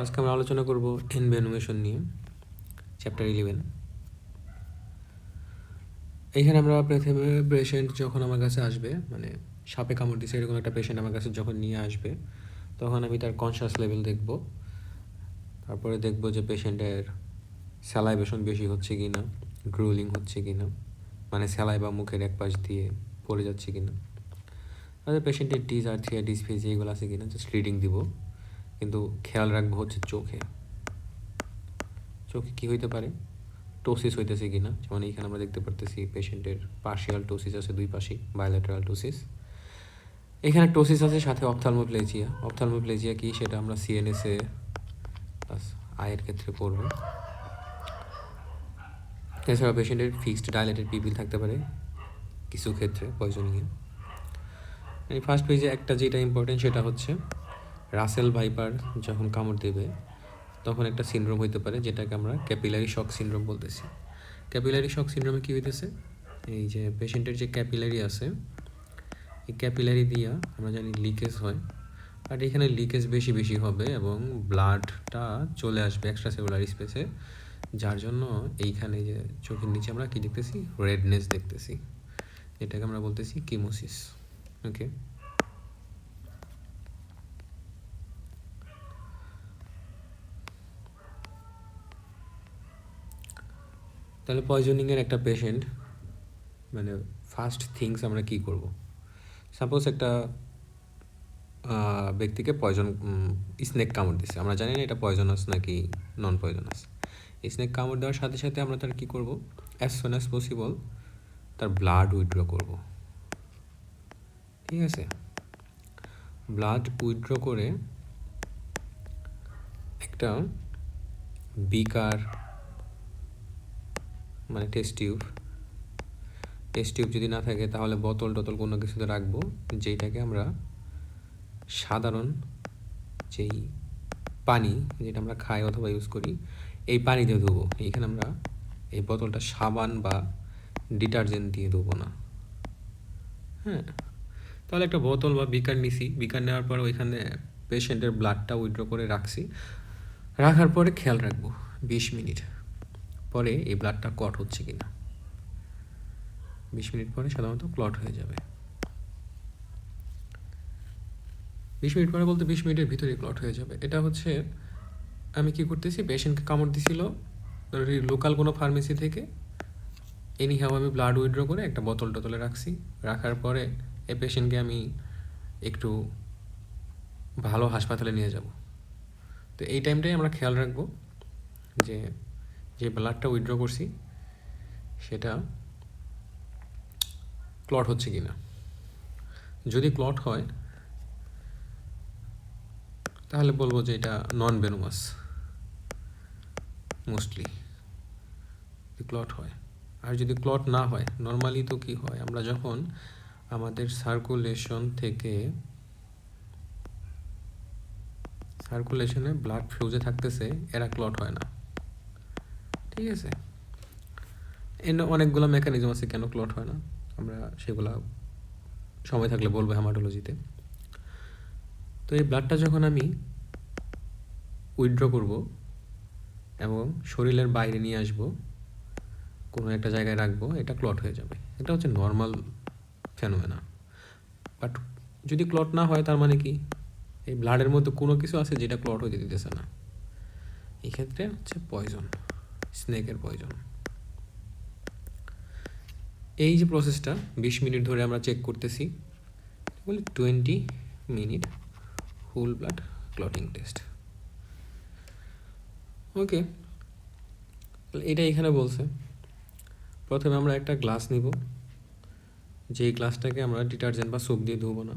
আজকে আমরা আলোচনা করব এনভ্যানুয়েশন নিয়ে, চ্যাপ্টার 11। এইখানে আমরা প্রথমে পেশেন্ট যখন আমার কাছে আসবে, মানে সাপে কামড় দিছে এরকম একটা পেশেন্ট আমার কাছে যখন নিয়ে আসবে, তখন আমি তার কনশাস লেভেল দেখব। তারপরে দেখব যে পেশেন্টের স্যালাইভেশন বেশি হচ্ছে কি না, গ্রুলিং হচ্ছে কি না, মানে স্যালাই বা মুখের এক পাশ দিয়ে পড়ে যাচ্ছে কি না। তাহলে পেশেন্টের ডিসআর্থিয়া, ডিসফেজিয়া এগুলো আছে কি না, জাস্ট রিডিং দিব। কিন্তু খেয়াল রাখবো হচ্ছে চোখে কী হইতে পারে, টোসিস হইতেছে কিনা। যেমন এইখানে আমরা দেখতে পারতেছি পেশেন্টের পার্শিয়াল টোসিস আছে, দুই পাশেই বায়োল্যাটারাল টোসিস। এখানে টোসিস আছে, সাথে অপথ্যালমোপ্লেজিয়া। অপথ্যালমোপ্লেজিয়া কি সেটা আমরা সিএনএসে প্লাস আয়ের ক্ষেত্রে পড়ব। এছাড়া পেশেন্টের ফিক্সড ডাইলেটেড পিপিল থাকতে পারে কিছু ক্ষেত্রে পয়জনিংয়ে। এই ফার্স্ট পেজে একটা যেটা ইম্পর্টেন্ট সেটা হচ্ছে রাসেল ভাইপার যখন কামড় দেবে তখন একটা সিনড্রোম হইতে পারে, যেটাকে আমরা ক্যাপিলারি শক সিনড্রোম বলতেছি। ক্যাপিলারি শক সিনড্রোমে কী হইতেছে, এই যে পেশেন্টের যে ক্যাপিলারি আছে, এই ক্যাপিলারি দিয়া আমরা জানি লিকেজ হয়, বাট এখানে লিকেজ বেশি হবে এবং ব্লাডটা চলে আসবে এক্সট্রা সেলুলার স্পেসে, যার জন্য এইখানে যে চোখের নিচে আমরা কী দেখতেছি, রেডনেস দেখতেছি, এটাকে আমরা বলতেছি কিমোসিস। ওকে, তাহলে পয়জনিংয়ের একটা পেশেন্ট, মানে ফার্স্ট থিংস আমরা কী করব। সাপোজ একটা ব্যক্তিকে স্নেক কামড় দিচ্ছে, আমরা জানি না এটা পয়জনাস নাকি নন পয়জনাস। স্নেক কামড় দেওয়ার সাথে সাথে আমরা তার কী করব, অ্যাজ সুন অ্যাজ পসিবল তার ব্লাড উইথড্র করব। ঠিক আছে, ব্লাড উইথড্র করে একটা বিকার, মানে টেস্ট টিউব যদি না থাকে তাহলে বোতল কোনো কিছুতে রাখবো, যেটাকে আমরা সাধারণ যেই পানি যেটা আমরা খাই অথবা ইউজ করি এই পানি দিয়ে ধুবো। এইখানে আমরা এই বোতলটা সাবান বা ডিটারজেন্ট দিয়ে ধুবো না। হ্যাঁ, তাহলে একটা বোতল বা বিকার নিছি, বিকার নেওয়ার পর ওইখানে পেশেন্টের ব্লাডটা উইথড্র করে রাখার পরে খেয়াল রাখবো 20 মিনিট পরে এই ব্লাডটা ক্লট হচ্ছে কি না। 20 মিনিট পরে সাধারণত ক্লট হয়ে যাবে। 20 মিনিট পরে বলতে 20 মিনিটের ভিতরে ক্লট হয়ে যাবে। এটা হচ্ছে আমি কি করতেছি, পেশেন্টকে কামড় দিছিল লোকাল কোনো ফার্মেসি থেকে, এনিহাও আমি ব্লাড উইথড্র করে একটা বোতলে রাখার পরে এই পেশেন্টকে আমি একটু ভালো হাসপাতালে নিয়ে যাব। তো এই টাইমটাই আমরা খেয়াল রাখবো যে ব্লাডটা উইথড্র করছি সেটা ক্লট হচ্ছে কি না। যদি ক্লট হয় তাহলে বলবো যে এটা নন ভেনুমাস মোস্টলি, ক্লট হয়। আর যদি ক্লট না হয়, নর্মালি তো কি হয়, আমরা যখন আমাদের সার্কুলেশনে ব্লাড ফ্লুজে থাকতেছে এরা ক্লট হয় না। ঠিক আছে, এর অনেকগুলো মেকানিজম আছে কেন ক্লট হয় না, আমরা সেগুলা সময় থাকলে বলবো হেমাটোলজিতে। তো এই ব্লাডটা যখন আমি উইথড্র করব এবং শরীরের বাইরে নিয়ে আসব, কোনো একটা জায়গায় রাখবো, এটা ক্লট হয়ে যাবে। এটা হচ্ছে নর্মাল ফেনোমেনা। বাট যদি ক্লট না হয় তার মানে কি, এই ব্লাডের মধ্যে কোনো কিছু আছে যেটা ক্লট হতে দিতেছে না। এই ক্ষেত্রে হচ্ছে পয়জন, স্নেকের পয়জন। এই যে প্রসেসটা 20 মিনিট ধরে আমরা চেক করতেছি, বলি 20 minute whole blood clotting test. Okay, এটা এখানে বলছে প্রথমে আমরা একটা গ্লাস নিব, যেই গ্লাসটাকে আমরা ডিটারজেন্ট বা সোপ দিয়ে ধুবো না।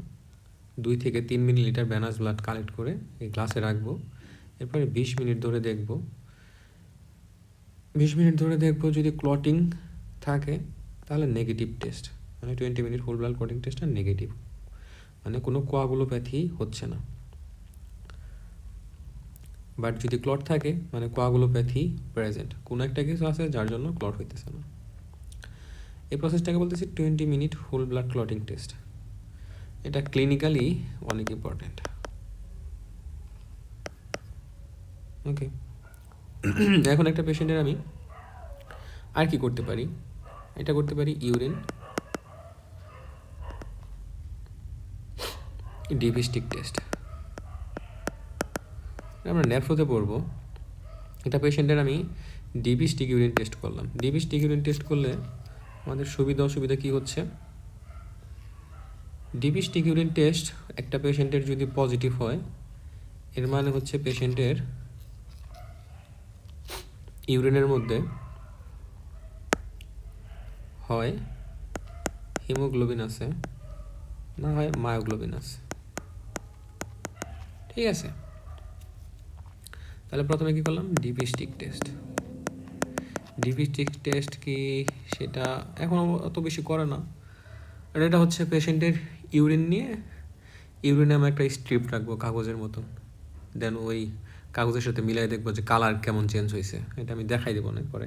2 থেকে 3 মিলিলিটার ভেনাস ব্লাড কালেক্ট করে এই গ্লাসে রাখবো। এরপরে 20 মিনিট ধরে দেখব। 20 মিনিট ধরে দেখব যদি ক্লটিং থাকে তাহলে নেগেটিভ টেস্ট, মানে 20 মিনিট হোল ব্লাড ক্লটিং টেস্টটা নেগেটিভ, মানে কোনো কোয়াগুলোপ্যাথি হচ্ছে না। বাট যদি ক্লট থাকে মানে কোয়াগুলোপ্যাথি প্রেজেন্ট, কোনো একটা কিছু আছে যার জন্য ক্লট হইতেছে না। এই প্রসেসটাকে বলতেছি 20 minute whole blood clotting test. এটা ক্লিনিক্যালি অনেক ইম্পর্টেন্ট। ওকে। এখন একটা পেশেন্টের আমি আর কি করতে পারি, এটা করতে পারি ইউরিন ডিভিস্টিক টেস্ট। আমরা নেফ্রোতে পড়বো। এটা পেশেন্টের আমি ডিভিস্টিক ইউরিন টেস্ট করলাম। ডিভিস্টিক ইউরিন টেস্ট করলে আমাদের সুবিধা অসুবিধা কী হচ্ছে, ডিভিস্টিক ইউরিন টেস্ট একটা পেশেন্টের যদি পজিটিভ হয়, এর মানে হচ্ছে পেশেন্টের ইউরিনের মধ্যে হয় হিমোগ্লোবিন আছে, না হয় মায়োগ্লোবিন আছে। ঠিক আছে, তাহলে প্রথমে কী করলাম, ডিভিস্টিক টেস্ট। ডিভিস্টিক টেস্ট কি সেটা এখন অত বেশি করে না, আর এটা হচ্ছে পেশেন্টের ইউরিন নিয়ে, ইউরিনে আমি একটা স্ট্রিপ রাখবো কাগজের মতন, দেন ওই কাগজের সাথে মিলাই দেখবো যে কালার কেমন চেঞ্জ হয়েছে, এটা আমি দেখাই দেবো না পরে।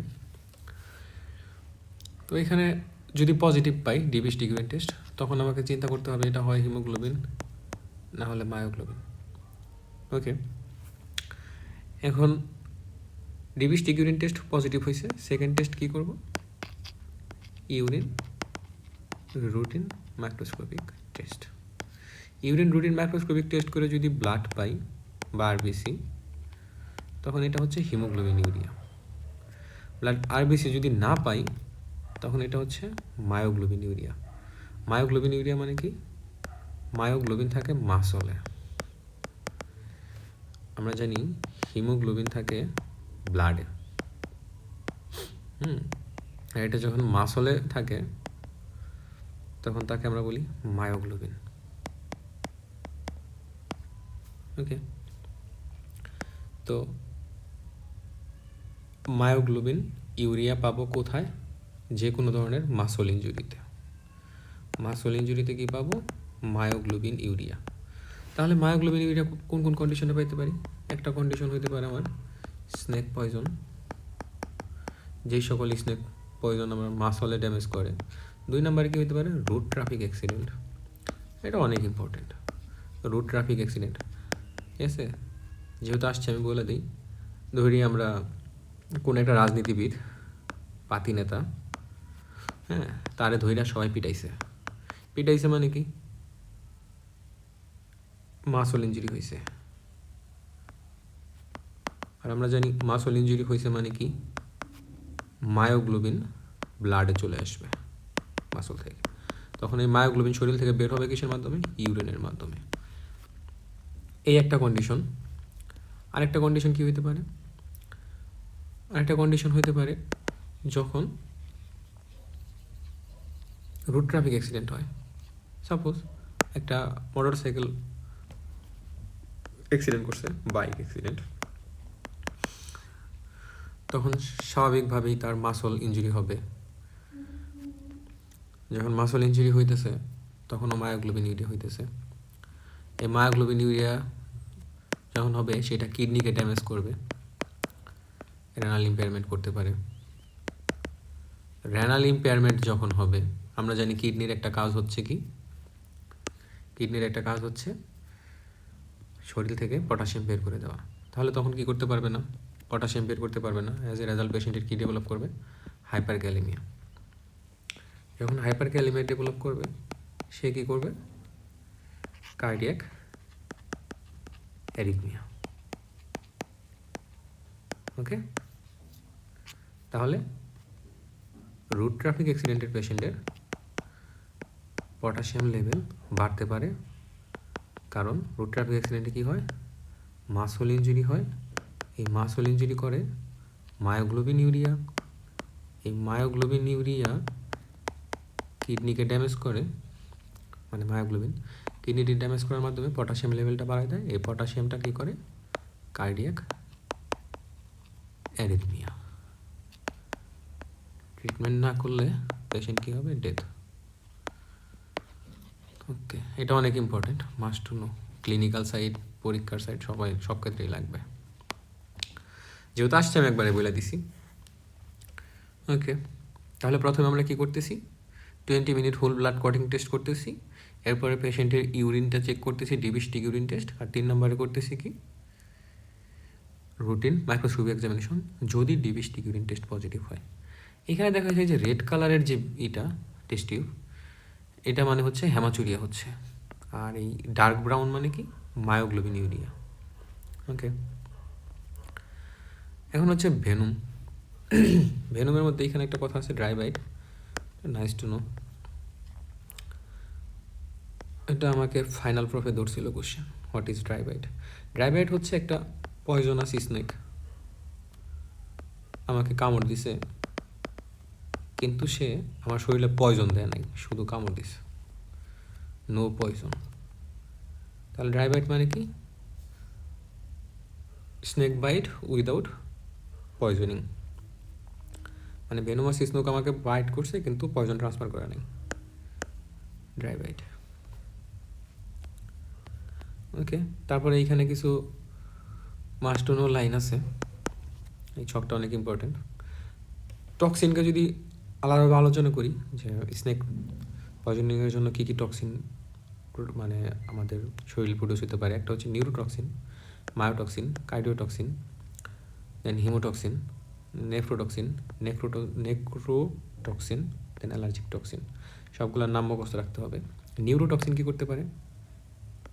তো এখানে যদি পজিটিভ পাই ডিভিস্টিক ইউরিন টেস্ট, তখন আমাকে চিন্তা করতে হবে এটা হয় হিমোগ্লোবিন না হলে মায়োগ্লোবিন। ওকে, এখন ডিভিস্টিক ইউরিন টেস্ট পজিটিভ হয়েছে, সেকেন্ড টেস্ট কী করব, urine routine microscopic test. Urine routine microscopic test করে যদি ব্লাড পাই বা আরবিসি, তখন এটা হচ্ছে হিমোগ্লোবিন ইউরিয়া। ব্লাড আরবিসি যদি না পাই, তখন এটা হচ্ছে মায়োগ্লোবিন ইউরিয়া। মায়োগ্লোবিন ইউরিয়া মানে কি, মায়োগ্লোবিন থাকে মাসলে, আমরা জানি হিমোগ্লোবিন থাকে ব্লাডে। আর এটা যখন মাসলে থাকে তখন তাকে আমরা বলি মায়োগ্লোবিন। ওকে, তো মায়োগ্লোবিন ইউরিয়া পাবো কোথায়, যে কোনো ধরনের মাসল ইনজুরিতে। মাসল ইনজুরিতে কী পাবো, মায়োগ্লোবিন ইউরিয়া। তাহলে মায়োগ্লোবিন ইউরিয়া কোন কোন কন্ডিশনে পাইতে পারি, একটা কন্ডিশন হইতে পারে আমার স্নেক পয়জন, যেই সকল স্নেক পয়জন আমার মাসলে ড্যামেজ করে। 2 নম্বরে কী হইতে পারে, রোড ট্রাফিক অ্যাক্সিডেন্ট, এটা অনেক ইম্পর্টেন্ট। রোড ট্রাফিক অ্যাক্সিডেন্ট, ঠিক আছে, যেহেতু আসছে আমি বলে দিই, ধরি আমরা কোন একটা রাজনীতিবিদ, পাতি নেতা, হ্যাঁ, তারে ধইরা সবাই পিটাইছে। পিটাইছে মানে কি, মাসল ইঞ্জুরি হয়েছে। আর আমরা জানি মাসল ইঞ্জুরি হয়েছে মানে কি, মায়োগ্লোবিন ব্লাডে চলে আসবে মাসল থেকে, তখন এই মায়োগ্লোবিন শরীর থেকে বের হবে কিসের মাধ্যমে, ইউরিনের মাধ্যমে। এই একটা কন্ডিশন। আরেকটা কন্ডিশন কি হইতে পারে, আরেকটা কন্ডিশন হইতে পারে যখন রোড ট্রাফিক অ্যাক্সিডেন্ট হয়। সাপোজ একটা মোটর সাইকেল অ্যাক্সিডেন্ট করছে, বাইক অ্যাক্সিডেন্ট, তখন স্বাভাবিকভাবেই তার মাসল ইনজুরি হবে। যখন মাসল ইনজুরি হইতেছে তখনও মায়োগ্লোবিন ইউরিয়া হইতেছে। এই মায়োগ্লোবিন ইউরিয়া যখন হবে সেটা কিডনিকে ড্যামেজ করবে, রেনাল ইম্পেয়ারমেন্ট করতে পারে। রেনাল ইম্পেয়ারমেন্ট যখন হবে, আমরা জানি কিডনির একটা কাজ হচ্ছে কি, কিডনির একটা কাজ হচ্ছে শরীর থেকে পটাশিয়াম বের করে দেওয়া। তাহলে তখন কি করতে পারবে না, পটাশিয়াম বের করতে পারবে না। অ্যাজ এ রেজাল্ট পেশেন্টের কী ডেভেলপ করবে, হাইপার ক্যালেমিয়া। যখন হাইপার ক্যালেমিয়া ডেভেলপ করবে, সে কী করবে, কার্ডিয়াক অ্যারিথমিয়া। ওকে, তাহলে রোড ট্রাফিক অ্যাক্সিডেন্টের পেশেন্টের পটাশিয়াম লেভেল বাড়তে পারে, কারণ রোড ট্রাফিক অ্যাক্সিডেন্টে কী হয়, মাসল ইনজুরি হয়। এই মাসল ইনজুরি করে মায়োগ্লোবিন ইউরিয়া, এই মায়োগ্লোবিন ইউরিয়া কিডনিকে ড্যামেজ করে, মানে মায়োগ্লোবিন কিডনিটি ড্যামেজ করার মাধ্যমে পটাশিয়াম লেভেলটা বাড়ায় দেয়। এই পটাশিয়ামটা কী করে, কার্ডিয়াক অ্যারিথমিয়া। ট্রিটমেন্ট না করলে পেশেন্ট কী হবে, ডেথ। ওকে, এটা অনেক important, must to no. Clinical side, পরীক্ষার সাইড, সব ক্ষেত্রেই লাগবে। যেহেতু আসছে আমি একবারে বলে দিছি। ওকে, তাহলে প্রথমে আমরা কি করতেছি, 20 minute whole blood clotting test করতেছি, এরপরে পেশেন্টের ইউরিনটা চেক করতেছি, ডিভিস্টিক ইউরিন টেস্ট, আর 3 নম্বরে করতেছি কি, রুটিন মাইক্রোস্কোপি এক্সামিনেশন যদি ডিবিস্টিক ইউরিন টেস্ট পজিটিভ হয়। এখানে দেখা যায় যে রেড কালারের যে টেস্ট টিউব, এটা মানে হচ্ছে হেমাচুরিয়া হচ্ছে, আর এই ডার্ক ব্রাউন মানে কি মায়োগ্লোবিন ইউরিয়া। ওকে, এখন হচ্ছে ভেনুম। ভেনুমের মধ্যে এখানে একটা কথা আছে, dry bite. Nice to know. এটা আমাকে ফাইনাল প্রফে ধরছিল question, what is dry bite. Dry bite হচ্ছে একটা পয়জনাস স্নেক, আমাকে কামড় দিছে কিন্তু সে আমার শরীরে পয়জন দেয় নাই, শুধু কামড় দিছে, নো পয়জন। তাহলে ড্রাই বাইট মানে কি? স্নেক বাইট উইদাউট পয়জনিং, মানে ভেনোমাস স্নেক আমাকে বাইট করছে কিন্তু পয়জন ট্রান্সফার করে নাই, ড্রাই বাইট। ওকে, তারপরে এইখানে কিছু মাস্ট টু নো লাইন আছে, এই ছকটা অনেক ইম্পর্টেন্ট। টক্সিনকে যদি আলাদাভাবে আলোচনা করি, যে স্নেক পয়জনিংয়ের জন্য কী কী টক্সিন মানে আমাদের শরীরে প্রডিউস হতে পারে, একটা হচ্ছে নিউরোটক্সিন, মায়োটক্সিন, কার্ডিওটক্সিন, দেন হিমোটক্সিন, নেফ্রোটক্সিন, নেক্রোটক্সিন, দেন অ্যালার্জিক টক্সিন। সবগুলোর নাম মুখস্থ রাখতে হবে। নিউরোটক্সিন কী করতে পারে?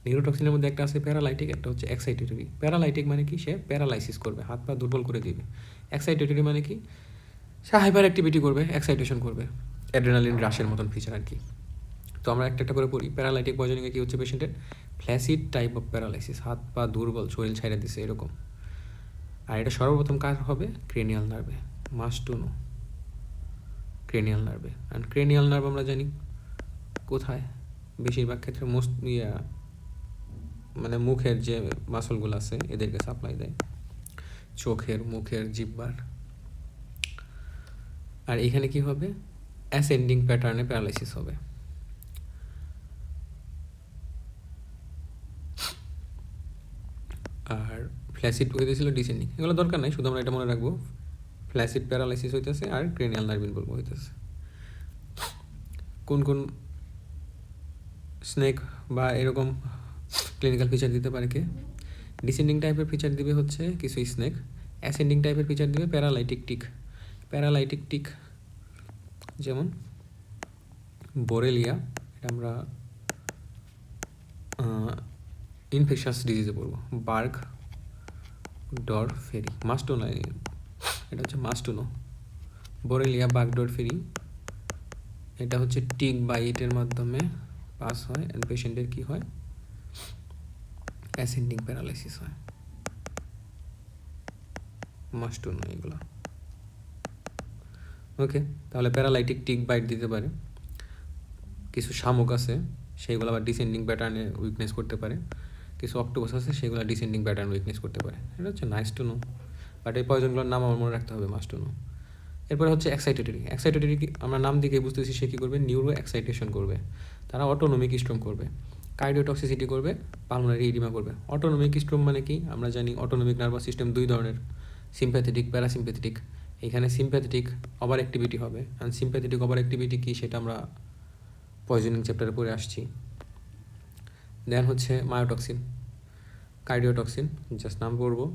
নিউরোটক্সিনের মধ্যে একটা আছে প্যারালাইটিক, একটা হচ্ছে এক্সাইটেটরি। প্যারালাইটিক মানে কি? সে প্যারালাইসিস করবে, হাত পা দুর্বল করে দিবে। এক্সাইটেটরি মানে কি? সে হাইপার অ্যাক্টিভিটি করবে, এক্সাইটেশন করবে, অ্যাড্রেনালিন রাশের মতন ফিচার আর কি। তো আমরা একটা একটা করে পড়ি। প্যারালাইটিক পয়জনিংয়ে কী হচ্ছে পেশেন্টের? ফ্ল্যাসিড টাইপ অফ প্যারালাইসিস, হাত পা দুর্বল, শরীর ছাইড়া দিছে এরকম। আর এটা সর্বপ্রথম কার হবে? ক্রেনিয়াল নার্ভে, মাস্ট টু নো, ক্রেনিয়াল নার্ভে। অ্যান্ড ক্রেনিয়াল নার্ভ আমরা জানি কোথায়? বেশিরভাগ ক্ষেত্রে মানে মুখের যে মাসলগুলো আছে এদেরকে সাপ্লাই দেয়, চোখের, মুখের, জিহ্বার। আর এখানে কি হবে? অ্যাসেন্ডিং প্যাটার্নে প্যারালাইসিস হবে। আর ফ্ল্যাসিড হইতেছিল ডিসেন্ডিং, এগুলো দরকার নাই, শুধু আমরা এটা মনে রাখবো, ফ্ল্যাসিড প্যারালাইসিস হইতেছে আর ক্রেনিয়াল নার্ভ ইনভলভ হইতেছে। কোন কোন স্নেক বা এরকম ক্লিনিক্যাল ফিচার দিতে পারে কে? ডিসেন্ডিং টাইপের ফিচার দিবে হচ্ছে কিছু স্নেক, অ্যাসেন্ডিং টাইপের ফিচার দিবে প্যারালাইটিক টিক। প্যারালাইটিক টিক যেমন বোরেলিয়া, এটা আমরা ইনফেকশাস ডিজিজে পড়বো। বার্গ ডর ফেরি, মাস্টোনো, এটা হচ্ছে মাস্টোনো। বোরেলিয়া, বার্গ ডর ফেরি, এটা হচ্ছে টিক বাইটের মাধ্যমে পাস হয়, অ্যান্ড পেশেন্টের কী হয়? অ্যাসেন্ডিং প্যারালাইসিস হয়। মাস্টোনো এগুলো। ওকে, তাহলে প্যারালাইটিক টিক বাইট দিতে পারে। কিছু শামুক আছে সেইগুলো আবার ডিসেন্ডিং প্যাটার্নে উইকনেস করতে পারে। কিছু অক্টোপাস আছে সেগুলো ডিসেন্ডিং প্যাটার্ন উইকনেস করতে পারে। এটা হচ্ছে নাইস টু নো, বাট এই পয়জনগুলোর নাম আমার মনে রাখতে হবে, মাস্ট টু নো। এরপরে হচ্ছে এক্সাইটেটরি। এক্সাইটেটরি আমরা নাম দিকে বুঝতেছি সে কী করবে? নিউরো এক্সাইটেশন করবে, তারা অটোনমিক স্ট্রোম করবে, কার্ডিওটক্সিসিটি করবে, পালমোনারি ইডিমা করবে। অটোনমিক স্ট্রোম মানে কি? আমরা জানি অটোনমিক নার্ভাস সিস্টেম দুই ধরনের, সিম্প্যাথেটিক, প্যারাসিম্প্যাথেটিক। এখানে সিম্প্যাথেটিক ওভার অ্যাক্টিভিটি হবে, অ্যান্ড সিম্প্যাথেটিক ওভার অ্যাক্টিভিটি কী সেটা আমরা পয়জনিং চ্যাপ্টারে পড়ে আসছি। দেন হচ্ছে মায়োটক্সিন, কার্ডিওটক্সিন, জাস্ট নাম পড়বো।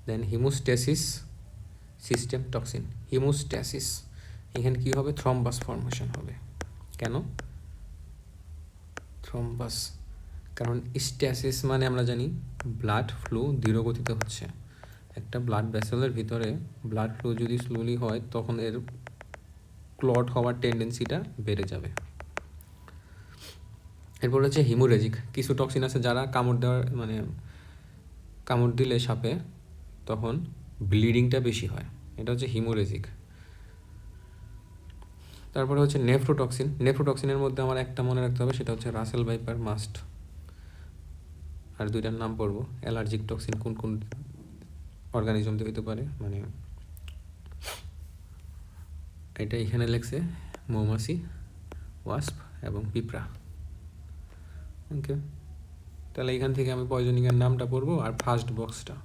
দেন হিমোস্ট্যাসিস সিস্টেম টক্সিন। হিমোস্ট্যাসিস, এখানে কী হবে? থ্রম্বাস ফর্মেশন হবে। কেন থ্রম্বাস? কারণ স্ট্যাসিস মানে আমরা জানি ব্লাড ফ্লো ধীরগতিতে হচ্ছে। একটা ব্লাড ভেসেলের ভিতরে ব্লাড ফ্লো যদি স্লোলি হয় তখন এর ক্লট হওয়ার টেন্ডেন্সিটা বেড়ে যাবে। এরপর হচ্ছে হিমোরেজিক। কিছু টক্সিন আছে যারা কামড় দিলে সাপে তখন ব্লিডিংটা বেশি হয়, এটা হচ্ছে হিমোরেজিক। তারপরে হচ্ছে নেফ্রোটক্সিন। নেফ্রোটক্সিনের মধ্যে আমার একটা মনে রাখতে হবে, সেটা হচ্ছে রাসেল ভাইপার মাস্ট। আর দুইটার নাম পড়বো। অ্যালার্জিক টক্সিন কোন কোন অর্গানিজম দিয়ে হতে পারে, মানে এটা এখানে লেখছে মৌমাছি, ওয়াস্প এবং পিঁপড়া। ওকে, তাহলে এখান থেকে আমি পয়জনিংয়ের নামটা পড়বো আর ফার্স্ট বক্সটা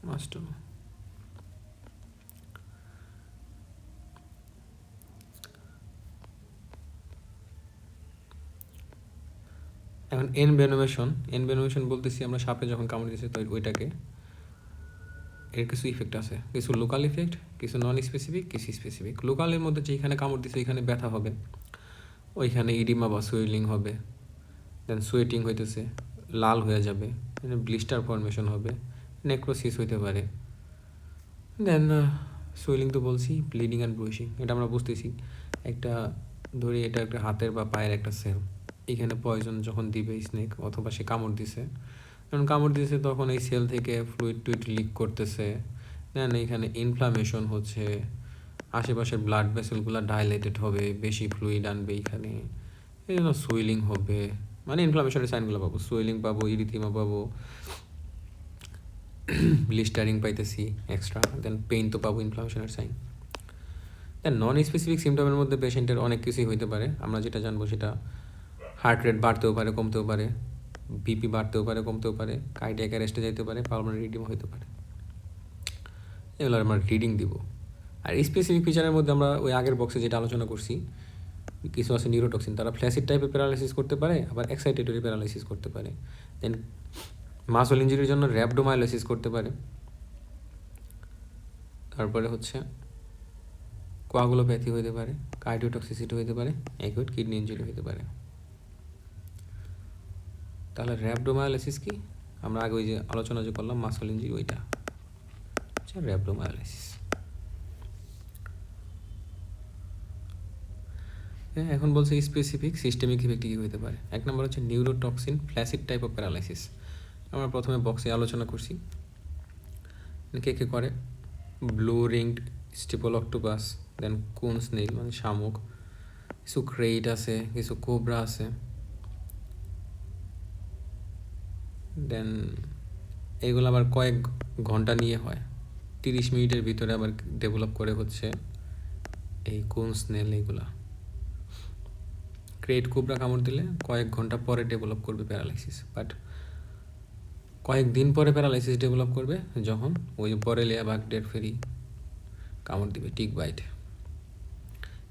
মাস্ট। এখন এনভেনোমেশন বলতেছি আমরা সাপে যখন কামড় দিয়েছে তো ওইটাকে। এর কিছু ইফেক্ট আছে, কিছু লোকাল ইফেক্ট, কিছু নন স্পেসিফিক, কিছু স্পেসিফিক। লোকালের মধ্যে যেখানে কামড় দিচ্ছে ওইখানে ব্যথা হবে, ওইখানে ইডিমা বা সুয়েলিং হবে, দেন সোয়েটিং হইতেছে, লাল হয়ে যাবে, ব্লিস্টার ফর্মেশন হবে, নেক্রোসিস হইতে পারে, দেন সুয়েলিং তো বলছি, ব্লিডিং অ্যান্ড ব্রুশিং এটা আমরা বুঝতেছি। একটা ধরি এটা একটা হাতের বা পায়ের একটা সেল, এখানে পয়জন যখন দিবে স্নেক অথবা সে কামড় দিছে, যখন কামড় দিয়েছে তখন এই সেল থেকে ফ্লুইড টুইড লিক করতেছে, দেন এখানে ইনফ্লামেশন হচ্ছে, আশেপাশের ব্লাড ভেসেলগুলো ডাইলেটেড হবে, বেশি ফ্লুইড আনবে এইখানে, এই জন্য সুয়েলিং হবে, মানে ইনফ্লামেশনের সাইনগুলো পাবো, সুয়েলিং পাবো, ইরিথিমা পাবো, ব্লিস্টারিং পাইতেছি এক্সট্রা, দেন পেইন তো পাবো, ইনফ্লামেশনের সাইন। দেন নন স্পেসিফিক সিমটমের মধ্যে পেশেন্টের অনেক কিছুই হইতে পারে, আমরা যেটা জানবো সেটা হার্ট রেট বাড়তেও পারে, কমতেও পারে, বিপি বাড়তেও পারে, কমতেও পারে, কার্ডিয়াক অ্যারেস্টে যেতে পারে, পালমোনারি এডিমা হতে পারে, এগুলো আমরা রিডিং দিব। আর স্পেসিফিক ফিচারের মধ্যে আমরা ওই আগের বক্সে যেটা আলোচনা করছি, কিছু আছে নিউরোটক্সিন, তারা ফ্ল্যাসিড টাইপের প্যারালাইসিস করতে পারে, আবার এক্সাইটেটরি প্যারালাইসিস করতে পারে, দেন মাসল ইঞ্জুরির জন্য র্যাপডোমায়োলাইসিস করতে পারে, তারপরে হচ্ছে কোয়াগুলোপ্যাথি হতে পারে, কার্ডিওটক্সিসিটি হতে পারে, অ্যাকিউট কিডনি ইঞ্জুরি হতে পারে। তাহলে র্যাপডোমায়োলাইসিস কি, আমরা আগে ওই যে আলোচনা যে করলাম মাসল ইঞ্জুরি, ওইটা আচ্ছা র্যাপডোমায়োলাইসিস। হ্যাঁ, এখন বলছে স্পেসিফিক সিস্টেমিক ইফেক্ট কী হতে পারে। এক নম্বর হচ্ছে neurotoxin flaccid type of paralysis, আমরা প্রথমে বক্সে আলোচনা করছি কে কে করে, ব্লু রিংড স্টিপল অক্টোপাস, দেন কোন স্নেল মানে শামুক, কিছু ক্রেইট আছে, কিছু কোবরা আছে, দেন এইগুলো আবার কয়েক ঘন্টা নিয়ে হয়, 30 মিনিটের ভিতরে আবার ডেভেলপ করে হচ্ছে এই কোন স্নেল। এইগুলা ক্রেট কোবরা কামড় দিলে কয়েক ঘন্টা পরে ডেভেলপ করবে প্যারালাইসিস, বাট কয়েকদিন পরে প্যারালাইসিস ডেভেলপ করবে যখন ওই বরেলিয়া বাগ ডেড ফেরি কামড় দিবে, টিক বাইট।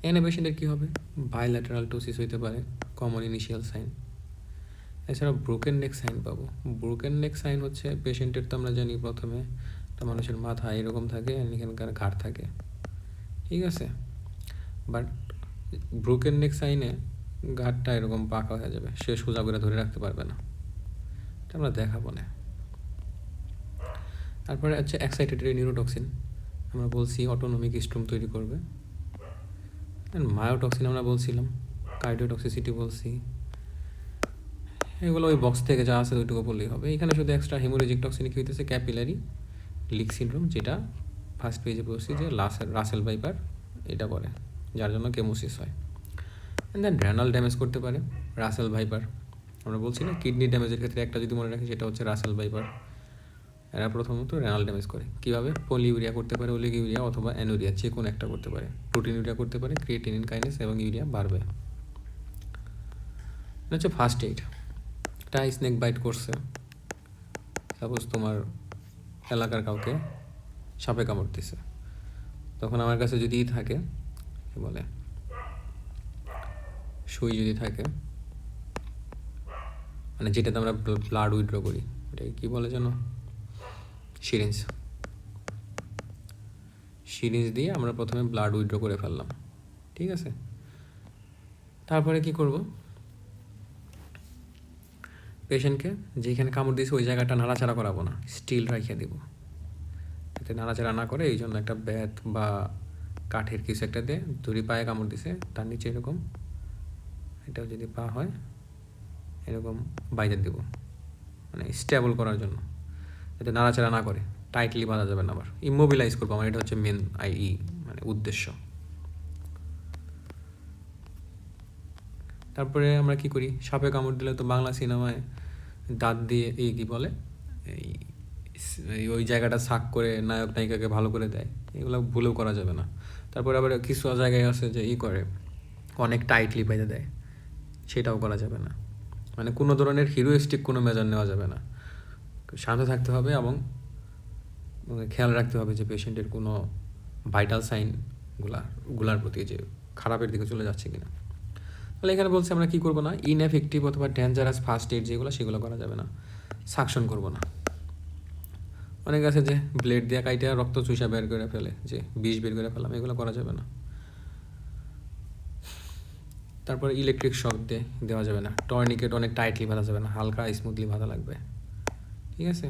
এখানে পেশেন্টের কী হবে, বাইল্যাটারাল টোসিস হইতে পারে, কমন ইনিশিয়াল সাইন। এছাড়া ব্রোকেন নেক সাইন পাবো। ব্রোকেন নেক সাইন হচ্ছে পেশেন্টের তো আমরা জানি প্রথমে একটা মানুষের মাথা এরকম থাকে, এখানকার ঘাড় থাকে, ঠিক আছে, বাট ব্রোকেন নেক সাইনে ঘাড়টা এরকম পাকা হয়ে যাবে, সে সোজা করে ধরে রাখতে পারবে না, এটা আমরা দেখাবো না। তারপরে হচ্ছে এক্সাইটেটরি নিউরোটক্সিন, আমরা বলছি অটোনমিক স্ট্রোম তৈরি করবে, মায়োটক্সিন আমরা বলছিলাম, কার্ডিওটক্সিসিটি বলছি, এগুলো ওই বক্স থেকে যা আছে ওইটুকু বললেই হবে। এখানে শুধু এক্সট্রা হেমোরেজিক টক্সিন কী হইতেছে, ক্যাপিলারি লিক সিনড্রোম, যেটা ফার্স্ট পেজে বলছি যে রাসেল ভাইপার এটা করে, যার জন্য কেমোসিস হয়। অ্যান্ড দেন রেনাল ড্যামেজ করতে পারে রাসেল ভাইপার, আমরা বলছি না কিডনি ড্যামেজের ক্ষেত্রে একটা যদি মনে রাখি সেটা হচ্ছে রাসেল ভাইপার। এরা প্রথমত রেনাল ড্যামেজ করে কীভাবে, পলিউরিয়া করতে পারে, ওলিগিউরিয়া অথবা অ্যানুরিয়া, যে কোনো একটা করতে পারে, প্রোটিন ইউরিয়া করতে পারে, ক্রিয়েটিনিন কাইনেস এবং ইউরিয়া বাড়বে। এটা হচ্ছে ফার্স্ট এইড। একটা স্নেক বাইট করছে, সাপোজ তোমার এলাকার কাউকে সাপে কামড় দিছে, তখন আমার কাছে যদি থাকে কি বলে সুই যদি থাকে, মানে যেটাতে আমরা ব্লাড উইথড্র করি, এটাকে কী বলে যেন, সিরিঞ্জ। সিরিঞ্জ দিয়ে আমরা প্রথমে ব্লাড উইথড্র করে ফেললাম, ঠিক আছে। তারপরে কি করব, পেশেন্টকে যেখানে কামড় দিয়েছে ওই জায়গাটা নাড়াচাড়া করাবো না, স্টিল রাখিয়ে দেবো, যাতে নাড়াচাড়া না করে। এই জন্য একটা ব্যাত বা কাঠের কিছু একটা দিয়ে, দড়ি পায়ে কামড় দিছে তার নিচে এরকম, এটা যদি পা হয় এরকম বাইরে দেব, মানে স্টেবল করার জন্য, যাতে নাড়াচাড়া না করে, টাইটলি বাঁধা যাবে না, আবার ইমোবিলাইজ করবো আমার, এটা হচ্ছে মেন মানে উদ্দেশ্য। তারপরে আমরা কি করি, সাপে কামড় দিলে তো বাংলা সিনেমায় দাঁত দিয়ে এই কী বলে এই ওই জায়গাটা ছাক করে নায়ক নায়িকাকে ভালো করে দেয়, এগুলো ভুলেও করা যাবে না। তারপরে আবার কিছু জায়গায় আছে যে করে অনেক টাইটলি বেঁধে দেয়, সেটাও করা যাবে না। মানে কোনো ধরনের হিরোইস্টিক কোনো মেজার নেওয়া যাবে না, শান্ত থাকতে হবে এবং খেয়াল রাখতে হবে যে পেশেন্টের কোনো ভাইটাল সাইনগুলার প্রতি যে খারাপের দিকে চলে যাচ্ছে কিনা। তাহলে এখানে বলছে আমরা কী করবো না, ইনএফেক্টিভ অথবা ডেঞ্জারাস ফার্স্ট এইড যেগুলো সেগুলো করা যাবে না, সাকশন করবো না, অনেক আছে যে ব্লেড দিয়ে কাইটে রক্ত চুষা বের করে ফেলে, যে বিষ বের করে ফেলাম, এগুলো করা যাবে না। তারপরে ইলেকট্রিক শক দেওয়া যাবে না। টর্নিকেট অনেক টাইটলি বাঁধা যাবে না, হালকা স্মুথলি বাঁধা লাগবে, ঠিক আছে।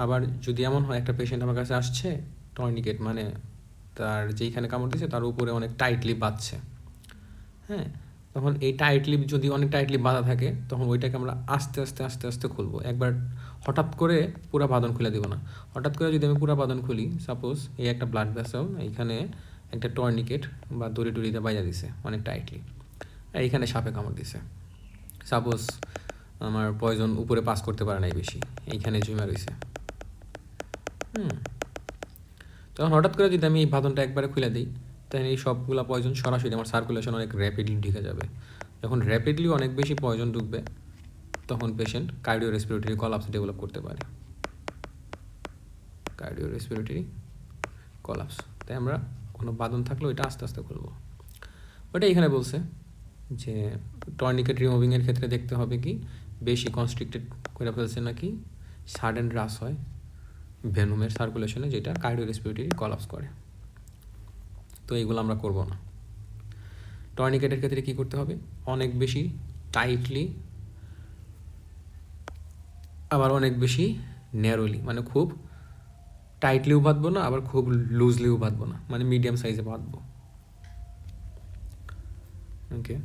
আবার যদি এমন হয় একটা পেশেন্ট আমার কাছে আসছে, টর্নিকেট মানে তার যেইখানে কামড় দিয়েছে তার উপরে অনেক টাইটলি বাঁধছে, হ্যাঁ, তখন এই টাইটলি যদি অনেক টাইটলি বাঁধা থাকে তখন ওইটাকে আমরা আস্তে আস্তে আস্তে আস্তে খুলবো। একবার হঠাৎ করে পুরো বাঁধন খুলে দেবো না। হঠাৎ করে যদি আমি পুরো বাঁধন খুলি, সাপোজ এই একটা ব্লাড ভেসেল, এইখানে একটা টর্নিকেট বা দড়ি টড়িতে বাইজা দিছে অনেক টাইটলি, আর এইখানে সাপে কামড় দিছে, সাপোজ আমার পয়জন উপরে পাস করতে পারে নাই বেশি, এইখানে জমা রয়েছে, তখন হঠাৎ করে যদি আমি এই বাঁধনটা একবারে খুলে দিই, তাহলে এই সবগুলো পয়জন সরাসরি আমার সার্কুলেশন অনেক র্যাপিডলি ঢুকে যাবে। যখন র্যাপিডলি অনেক বেশি পয়জন ঢুকবে তখন patient cardio respiratory collapse develop করতে পারে, কার্ডিও রেসপিরেটরি কলাপস। তাই আমরা কোনো বাঁধন থাকলে ওইটা আস্তে আস্তে খুলবো। ওইটা এখানে বলছে যে টর্নিকেট রিমুভিংয়ের ক্ষেত্রে দেখতে হবে কি বেশি কনস্ট্রিক্টেড করে ফেলছে নাকি সাডেন হ্রাস হয় ভেনুমের সার্কুলেশনে, যেটা কার্ডিও রেসপিরেটরি কলাপস করে। তো এইগুলো আমরা করব না। টর্নিকেটের ক্ষেত্রে কী করতে হবে, অনেক বেশি টাইটলি আবার অনেক বেশি ন্যারোলি, মানে খুব টাইটলিও বাঁধবো না আবার খুব লুজলিও বাঁধবো না, মানে মিডিয়াম সাইজে বাঁধবো, ওকে।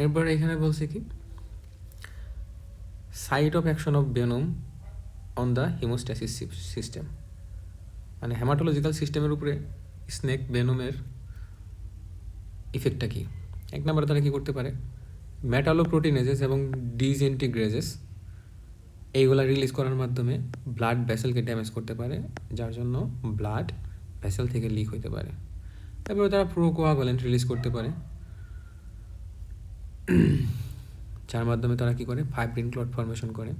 এরপর এখানে বলছে কি site of action of venom on the hemostasis system, মানে হেমাটোলজিক্যাল সিস্টেমের উপরে স্নেক ভেনুমের ইফেক্টটা কী। এক নম্বরে তারা কী করতে পারে, মেটালোপ্রোটিনেজেস এবং ডিসইন্টিগ্রেজেস এইগুলা রিলিজ করার মাধ্যমে ব্লাড ভেসেলকে ড্যামেজ করতে পারে, যার জন্য ব্লাড ভেসেল থেকে লিক হতে পারে। তারপরে তারা প্রোকোয়াগুলেন্ট রিলিজ করতে পারে, যার মাধ্যমে তারা কী করে ফাইব্রিন ক্লট ফর্মেশন করে।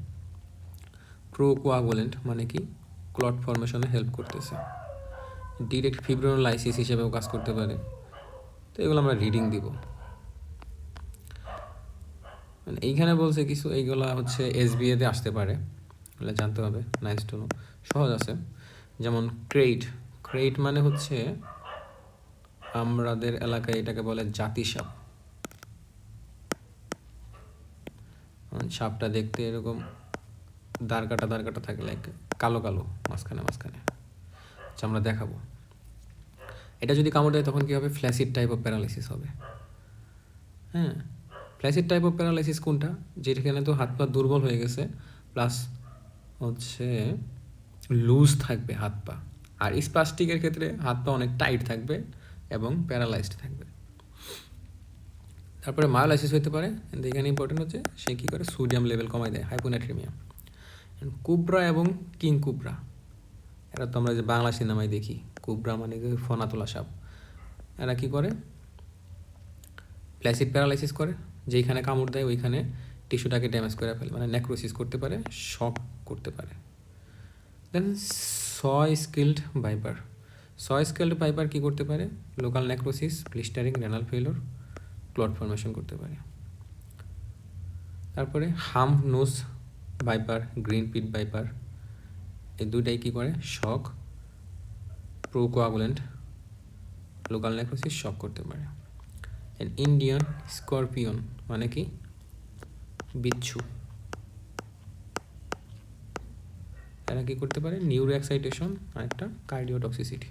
প্রোকোয়াগুলেন্ট মানে কি ক্লট ফর্মেশনে হেল্প করতেছে। ডিরেক্ট ফিব্রিনোলাইসিস হিসেবেও কাজ করতে পারে। তো এগুলো আমরা রিডিং দিব। মানে এইখানে বলছে কিছু, এইগুলা হচ্ছে এসবিএতে আসতে পারে, এগুলো জানতে হবে, নাইস টু নো, সহজ আছে। যেমন ক্রেইট মানে হচ্ছে আমাদের এলাকায় এটাকে বলে জাতি সাপ। সাপটা দেখতে এরকম দাঁড় কাটা থাকে, লাইক কালো কালো মাঝখানে। আচ্ছা, আমরা দেখাবো। এটা যদি কামড় দেয় তখন কী হবে, ফ্ল্যাসিড টাইপ অফ প্যারালাইসিস হবে। হ্যাঁ, ফ্ল্যাসিড টাইপ অফ প্যারালাইসিস কোনটা, যেখানে তো হাত পা দুর্বল হয়ে গেছে প্লাস হচ্ছে লুজ থাকবে হাত পা, আর স্পাস্টিকের ক্ষেত্রে হাত পা অনেক টাইট থাকবে এবং প্যারালাইজড থাকবে। তারপরে মায়োলাইসিস হতে পারে, এখানে ইম্পর্টেন্ট হচ্ছে সে কী করে সোডিয়াম লেভেল কমাই দেয়, হাইপোনাট্রিমিয়া। কুবরা এবং কিং কুবরা, এরা তো আমরা যে বাংলা সিনেমায় দেখি, কুবরা মানে ফনা তোলা সাপ, এরা কী করে ফ্ল্যাসিড প্যারালাইসিস করে, যেইখানে কামড় দেয় ওইখানে টিস্যুটাকে ড্যামেজ করে ফেলে, মানে নেক্রোসিস করতে পারে, শক করতে পারে। দেন স্কিল্ড ভাইপার কী করতে পারে, local necrosis, blistering, renal failure, clot formation করতে পারে। তারপরে hump nose viper, green pit viper, এই দুইটাই কী করে, শক, প্রোকোয়াগুলেন্ট, লোকাল নেক্রোসিস, শক করতে পারে। ইন্ডিয়ান স্করপিয়ন মানে কি বিচ্ছু, এরা কী করতে পারে, নিউরো এক্সাইটেশন আর একটা কার্ডিওটক্সিসিটি।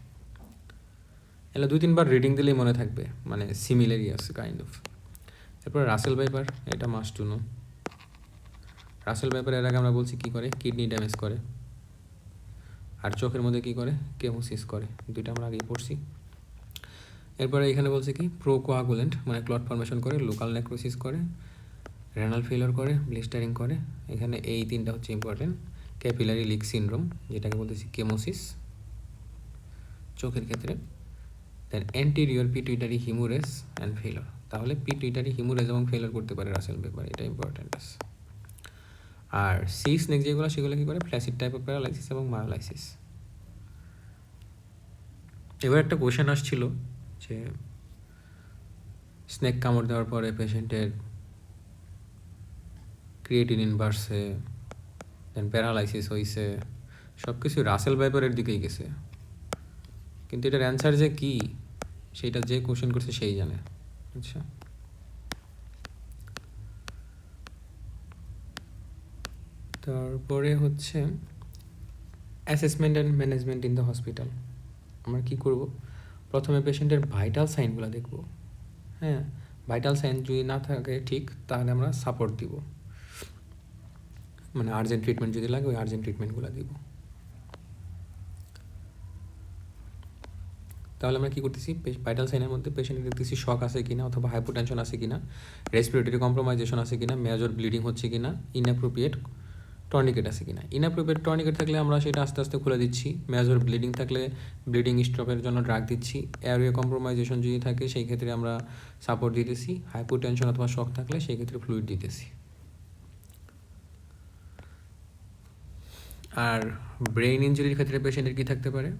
এগুলো 2-3 বার রিডিং দিলেই মনে থাকবে, মানে সিমিলারই আছে কাইন্ড অফ। এরপরে রাসেল ভাইপার, এটা must to no. Russell viper এর আগে আমরা বলছি কী করে, কিডনি ড্যামেজ করে, আর চোখের মধ্যে কী করে, কেমোসিস করে, দুইটা আমরা আগেই পড়ছি। এরপরে এখানে বলছে কি প্রোকোয়াগুলেন্ট মানে ক্লট ফর্মেশন করে, লোকাল নেক্রোসিস করে, রেনাল ফেইলর করে, ব্লিস্টারিং করে। এখানে এই 3টা হচ্ছে ইম্পর্টেন্ট। ক্যাপিলারি লিক সিনড্রোম, যেটাকে বলতেছি কেমোসিস চোখের ক্ষেত্রে। দেন অ্যান্টিরিয়র পিটুইটারি হিমুরেস অ্যান্ড ফেইলর, তাহলে পিটুইটারি হিমুরেস এবং ফেইলর করতে পারে রাসেল ভাইপার, এটা ইম্পর্টেন্ট আছে। আর স্নেক যেগুলো সেগুলো কী করে, ফ্ল্যাসিড টাইপ অফ প্যারালাইসিস এবং মায়োলাইসিস। এবার একটা কোয়েশ্চেন আসছিল যে স্নেক কামড় দেওয়ার পরে পেশেন্টের ক্রিয়েটিনিন বাড়ছে, দেন প্যারালাইসিস হয়েছে, সব কিছু রাসেল ভাইপারের দিকেই গেছে। কিন্তু এটার অ্যান্সার যে কী সেটা যে কোশ্চেন করছে সেই জানে। আচ্ছা, তারপরে হচ্ছে assessment and management in the hospital. আমরা কী করব, প্রথমে পেশেন্টের ভাইটাল সাইনগুলো দেখব। হ্যাঁ, ভাইটাল সাইন যদি না থাকে ঠিক, তাহলে আমরা সাপোর্ট দিব, মানে আর্জেন্ট ট্রিটমেন্ট যদি লাগে ওই আর্জেন্ট ট্রিটমেন্টগুলো দিব। তাহলে আমরা কী করতেছি, ভাইটাল সাইনের মধ্যে পেশেন্টের দেখতেছি শক আছে কিনা, অথবা হাইপোটেনশন আছে কিনা, রেসপিরেটরি কম্প্রোমাইজেশন আছে কিনা, মেজর ব্লিডিং হচ্ছে কিনা, ইনঅ্যাপ্রোপ্রিয়েট টর্নিকেট আছে কিনা। ইনঅ্যাপ্রোপ্রিয়েট টর্নিকেট থাকলে আমরা সেটা আস্তে আস্তে খুলে দিচ্ছি, মেজর ব্লিডিং থাকলে ব্লিডিং স্টপের জন্য ড্রাগ দিচ্ছি, এয়ারওয়ে কম্প্রোমাইজেশন যদি থাকে সেই ক্ষেত্রে আমরা সাপোর্ট দিতেছি, হাইপোটেনশন অথবা শক থাকলে সেই ক্ষেত্রে ফ্লুইড দিতেছি। আর ব্রেইন ইঞ্জুরির ক্ষেত্রে পেশেন্টের কী থাকতে পারে,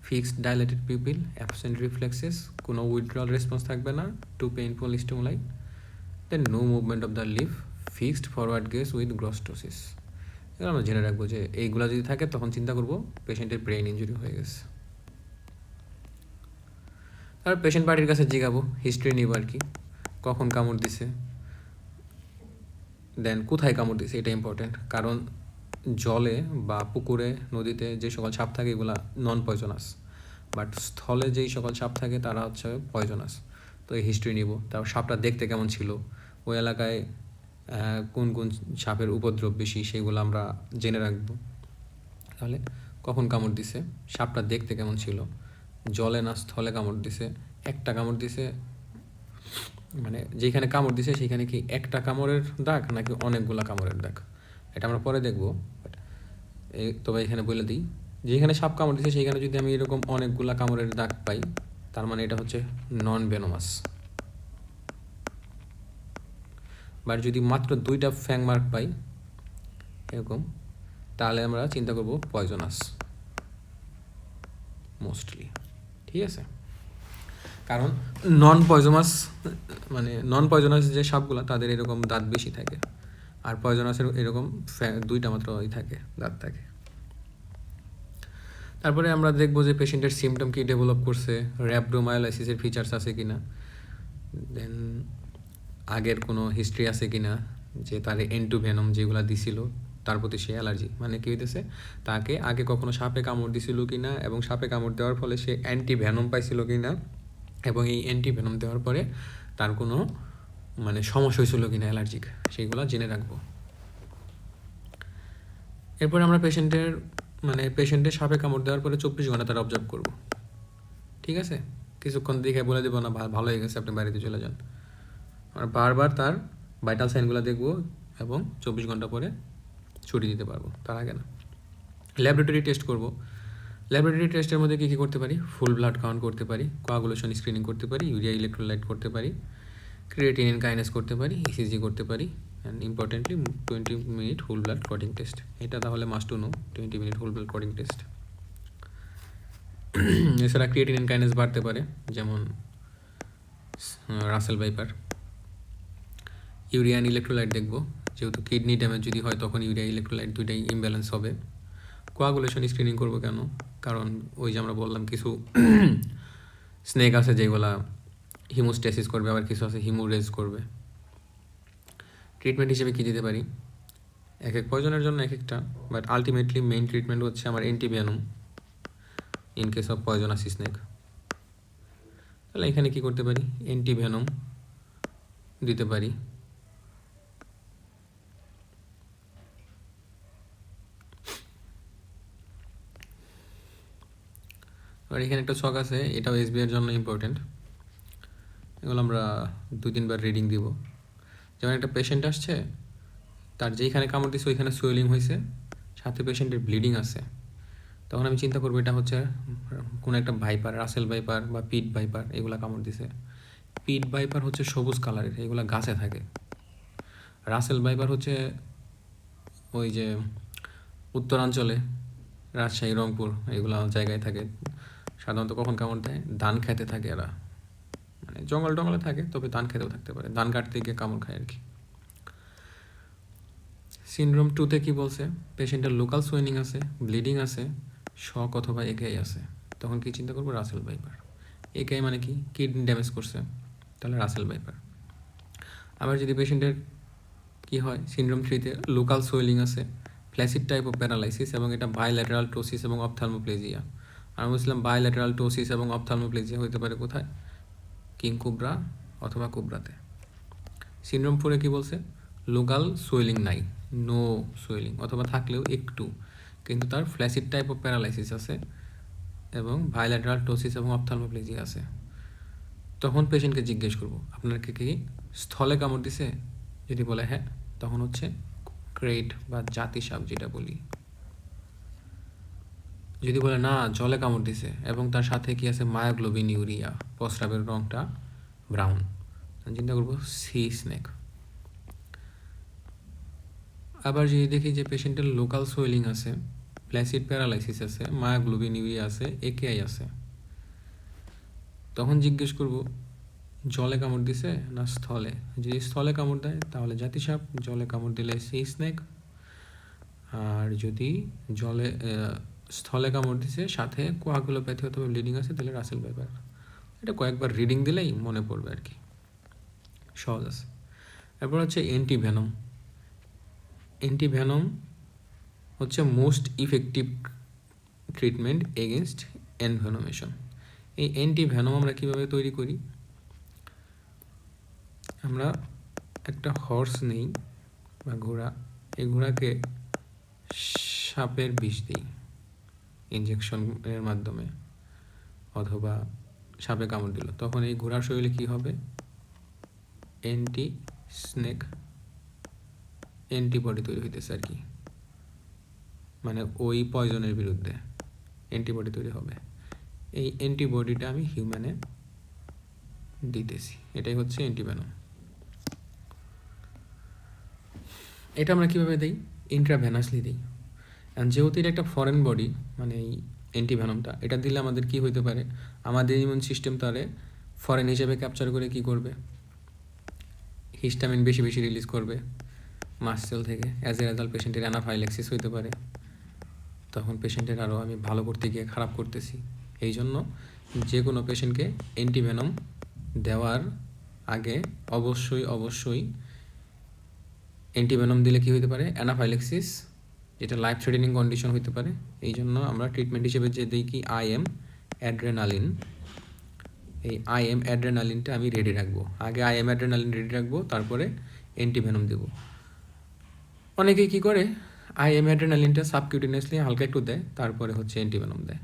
fixed dilated pupil, absent reflexes, কোনো উইথড্রল রেসপন্স থাকবে না to painful stimuli, then no movement of the leaf, fixed forward gaze with গ্রস্টোসিস। এবার আমরা জেনে রাখবো যে এইগুলো যদি থাকে তখন চিন্তা করবো পেশেন্টের ব্রেইন ইঞ্জুরি হয়ে গেছে। আর পেশেন্ট পার্টির কাছে জিগাবো, হিস্ট্রি নিব আর কি, কখন কামড় দিছে, দেন কোথায় কামড় দিছে, এটা ইম্পর্টেন্ট। কারণ জলে বা পুকুরে নদীতে যে সকল সাপ থাকে এগুলা নন পয়জনাস, বাট স্থলে যেই সকল সাপ থাকে তারা হচ্ছে পয়জনাস। তো এই হিস্ট্রি নিব, তারপর সাপটা দেখতে কেমন ছিল, ওই এলাকায় কোন কোন সাপের উপদ্রব বেশি সেগুলো আমরা জেনে রাখবো। তাহলে কখন কামড় দিছে, সাপটা দেখতে কেমন ছিল, জলে না স্থলে কামড় দিছে, একটা কামড় দিছে, মানে যেখানে কামড় দিছে সেখানে কি একটা কামড়ের দাগ নাকি অনেকগুলা কামড়ের দাগ, এটা আমরা পরে দেখবো। তবে এখানে বলে দিই, যেখানে সাপ কামড় দিছে সেইখানে যদি আমি এরকম অনেকগুলা কামড়ের দাগ পাই, তার মানে এটা হচ্ছে নন ভেনোমাস। বাট যদি মাত্র 2টা ফ্যাং মার্ক পাই এরকম, তাহলে আমরা চিন্তা করব পয়জনাস মোস্টলি। ঠিক আছে, কারণ নন পয়জনাস যে সাপগুলো তাদের এরকম দাঁত বেশি থাকে, আর পয়জনাসের এরকম 2টা মাত্র থাকে, দাঁত থাকে। তারপরে আমরা দেখবো যে পেশেন্টের সিমটম কি ডেভেলপ করছে, র্যাবডোমায়োলাইসিসের ফিচার্স আছে কিনা, দেন আগের কোনো হিস্ট্রি আছে কিনা যে তার এন্টিভেনম যেগুলো দিছিল তার প্রতি সে অ্যালার্জি, মানে কী হইতেছে তাকে আগে কখনো সাপে কামড় দিছিল কিনা, এবং সাপে কামড় দেওয়ার ফলে সে অ্যান্টিভেনম পাইছিল কিনা, এবং এই অ্যান্টিভেনম দেওয়ার পরে তার কোনো মানে সমস্যা হয়েছিল কিনা অ্যালার্জিক, সেইগুলো জেনে রাখবো। এরপরে আমরা পেশেন্টের সাপে কামড় দেওয়ার পরে 24 ঘন্টা তার অবজার্ভ করব। ঠিক আছে, কিছুক্ষণ দেখে বলে দেবো না ভালো হয়ে গেছে আপনি বাড়িতে চলে যান, আর বারবার তার ভাইটাল সাইনগুলো দেখবো এবং 24 ঘন্টা পরে ছুটি দিতে পারবো, তার আগে না। ল্যাবরেটরি টেস্ট করব। ল্যাবরেটরি টেস্টের মধ্যে কী কী করতে পারি, ফুল ব্লাড কাউন্ট করতে পারি, কোয়াগুলেশন স্ক্রিনিং করতে পারি, ইউরিয়া ইলেকট্রোলাইট করতে পারি, ক্রিয়েটিনিন কাইনেস করতে পারি, ইসিজি করতে পারি, and importantly 20 minute whole blood clotting test. এটা তাহলে must to know, 20 minute whole blood clotting test. এছাড়া ক্রিয়েটিনিন কাইনেস বাড়তে পারে, যেমন রাসেল ভাইপার। ইউরিয়া ইলেকট্রোলাইট দেখবো, যেহেতু কিডনি ড্যামেজ যদি হয় তখন ইউরিয়া ইলেকট্রোলাইট দুইটাই ইমব্যালেন্স হবে। কোয়াগুলেশন স্ক্রিনিং করবো কেন, কারণ ওই যে আমরা বললাম কিছু স্নেক আছে যেগুলা হিমোস্ট্যাসিস করবে, আবার কিছু আছে হিমোরেজ করবে। ট্রিটমেন্ট হিসেবে কী দিতে পারি, এক এক পয়জনের জন্য এক একটা, বাট আলটিমেটলি মেইন ট্রিটমেন্ট হচ্ছে আমার antivenom in case of poisonous snake. তাহলে এখানে কী করতে পারি, অ্যান্টিভেনম দিতে পারি। আর এখানে একটা ছক আছে, এটাও এসবিআইয়ের জন্য ইম্পর্টেন্ট, এগুলো আমরা 2-3 বার রিডিং দিব। যেমন একটা পেশেন্ট আসছে, তার যেইখানে কামড় দিচ্ছে ওইখানে সোয়েলিং হয়েছে, সাথে পেশেন্টের ব্লিডিং আছে, তখন আমি চিন্তা করবো এটা হচ্ছে কোনো একটা ভাইপার, রাসেল ভাইপার বা পিট ভাইপার, এগুলা কামড় দিছে। পিট ভাইপার হচ্ছে সবুজ কালারের, এগুলা গাছে থাকে। রাসেল ভাইপার হচ্ছে ওই যে উত্তরাঞ্চলে রাজশাহী, রংপুর এগুলো জায়গায় থাকে। সাধারণত কখন কামড় দেয়, ধান খেতে থাকে এরা, মানে জঙ্গলে থাকে, তবে ধান খেতেও থাকতে পারে, ধান কাটতে গিয়ে কামড় খায় আর কি। সিনড্রোম 2-তে কী বলছে, পেশেন্টের লোকাল সোয়েনিং আছে, ব্লিডিং আছে, শক অথবা একেআই আছে, তখন কি চিন্তা করবো, রাসেল ভাইপার। একেআই মানে কি, কিডনি ড্যামেজ করছে, তাহলে রাসেল ভাইপার। আবার যদি পেশেন্টের কি হয়, সিনড্রোম 3-তে লোকাল সোয়েলিং আছে, ফ্ল্যাসিড টাইপ অফ প্যারালাইসিস এবং এটা বাইল্যাটারাল টোসিস এবং অপথ্যালমোপ্লেজিয়া। আর বলছিলাম বাইল্যাটারাল টোসিস এবং অপথ্যালমোপ্লেজিয়া হতে পারে কোথায়, কিং কোবরা অথবা কোবরাতে। সিনড্রোম 4-এ কী বলছে, লোকাল সোয়েলিং নাই, নো সোয়েলিং, অথবা থাকলেও একটু, কিন্তু তার ফ্ল্যাসিড টাইপ অফ প্যারালাইসিস আছে এবং বাইল্যাটারাল টোসিস এবং অপথ্যালমোপ্লেজিয়া আছে। তখন পেশেন্টকে জিজ্ঞেস করবো, আপনাকে কি স্থলে কামড় দিছে? যদি বলে হ্যাঁ, তখন হচ্ছে ক্রেট বা জাতি সাপ যেটা বলি। যদি বলে না, জলে কামড় দিছে এবং তার সাথে কি আছে, মায়োগ্লোবিন ইউরিয়া, প্রস্রাবের রঙটা ব্রাউন, চিন্তা করবো সি স্নেক। আবার যদি দেখি যে পেশেন্টের লোকাল সোয়েলিং আছে, ফ্ল্যাসিড প্যারালাইসিস আছে, মায়োগ্লোবিন ইউরিয়া আছে, একেআই আছে, তখন জিজ্ঞেস করব জলে কামড় দিছে না স্থলে। যদি স্থলে কামড় দেয় তাহলে জাতিসাপ, জলে কামড় দিলে সি স্নেক। আর যদি জলে স্থলে কামড় দিছে সাথে কোয়াগুলোপ্যাথি অথবা ব্লিডিং আছে, তাহলে রাসেল ভাইপার। এটা কয়েকবার রিডিং দিলেই মনে পড়বে আর কি, সহজ আছে। এরপর হচ্ছে অ্যান্টিভেনম। অ্যান্টিভেনম হচ্ছে মোস্ট ইফেক্টিভ ট্রিটমেন্ট এগেনস্ট এনভেনমেশন। এই অ্যান্টিভেনম আমরা কীভাবে তৈরি করি, আমরা একটা হর্স নেই বা ঘোড়া, এই ঘোড়াকে সাপের বিষ দিই ইনজেকশনের মাধ্যমে, অথবা সাপে কামড় দিল, তখন এই ঘোড়ার শরীরে কী হবে, অ্যান্টি স্নেক অ্যান্টিবডি তৈরি হইতেছে আর কি, মানে ওই পয়জনের বিরুদ্ধে অ্যান্টিবডি তৈরি হবে। এই অ্যান্টিবডিটা আমি হিউম্যানে দিতেছি, এটাই হচ্ছে অ্যান্টিভেনম। এটা আমরা কীভাবে দিই, ইন্ট্রাভেনাসলি দিই। যেহেতু এটা একটা ফরেন বডি, মানে এই অ্যান্টিভেনমটা, এটা দিলে আমাদের কি হইতে পারে, আমাদের ইমিউন সিস্টেম তারে ফরেন হিসেবে ক্যাপচার করে কি করবে, হিস্টামিন বেশি বেশি রিলিজ করবে মাসসেল থেকে। অ্যাজ এ রেজাল্ট পেশেন্টের অ্যানাফাইল্যাক্সিস হইতে পারে, তখন পেশেন্টের আরও আমি ভালো করতে গিয়ে খারাপ করতেছি। এই জন্য যে কোনো পেশেন্টকে অ্যান্টিভেনম দেওয়ার আগে অবশ্যই অ্যান্টিভেনম দিলে কী হতে পারে, অ্যানাফাইল্যাক্সিস, যেটা লাইফ থ্রেটেনিং কন্ডিশন হতে পারে। এই জন্য আমরা ট্রিটমেন্ট হিসেবে যে দিই কি আইএম অ্যাড্রেনালিন। এই আইএম অ্যাড্রেনালিনটা আমি রেডি রাখবো, আগে আইএম অ্যাড্রেনালিন রেডি রাখবো, তারপরে অ্যান্টিভেনম দেবো। অনেকেই কী করে, আইএম অ্যাড্রেনালিনটা সাবকিউটিনিয়াসলি হালকা একটু দেয়, তারপরে হচ্ছে অ্যান্টিভেনম দেয়।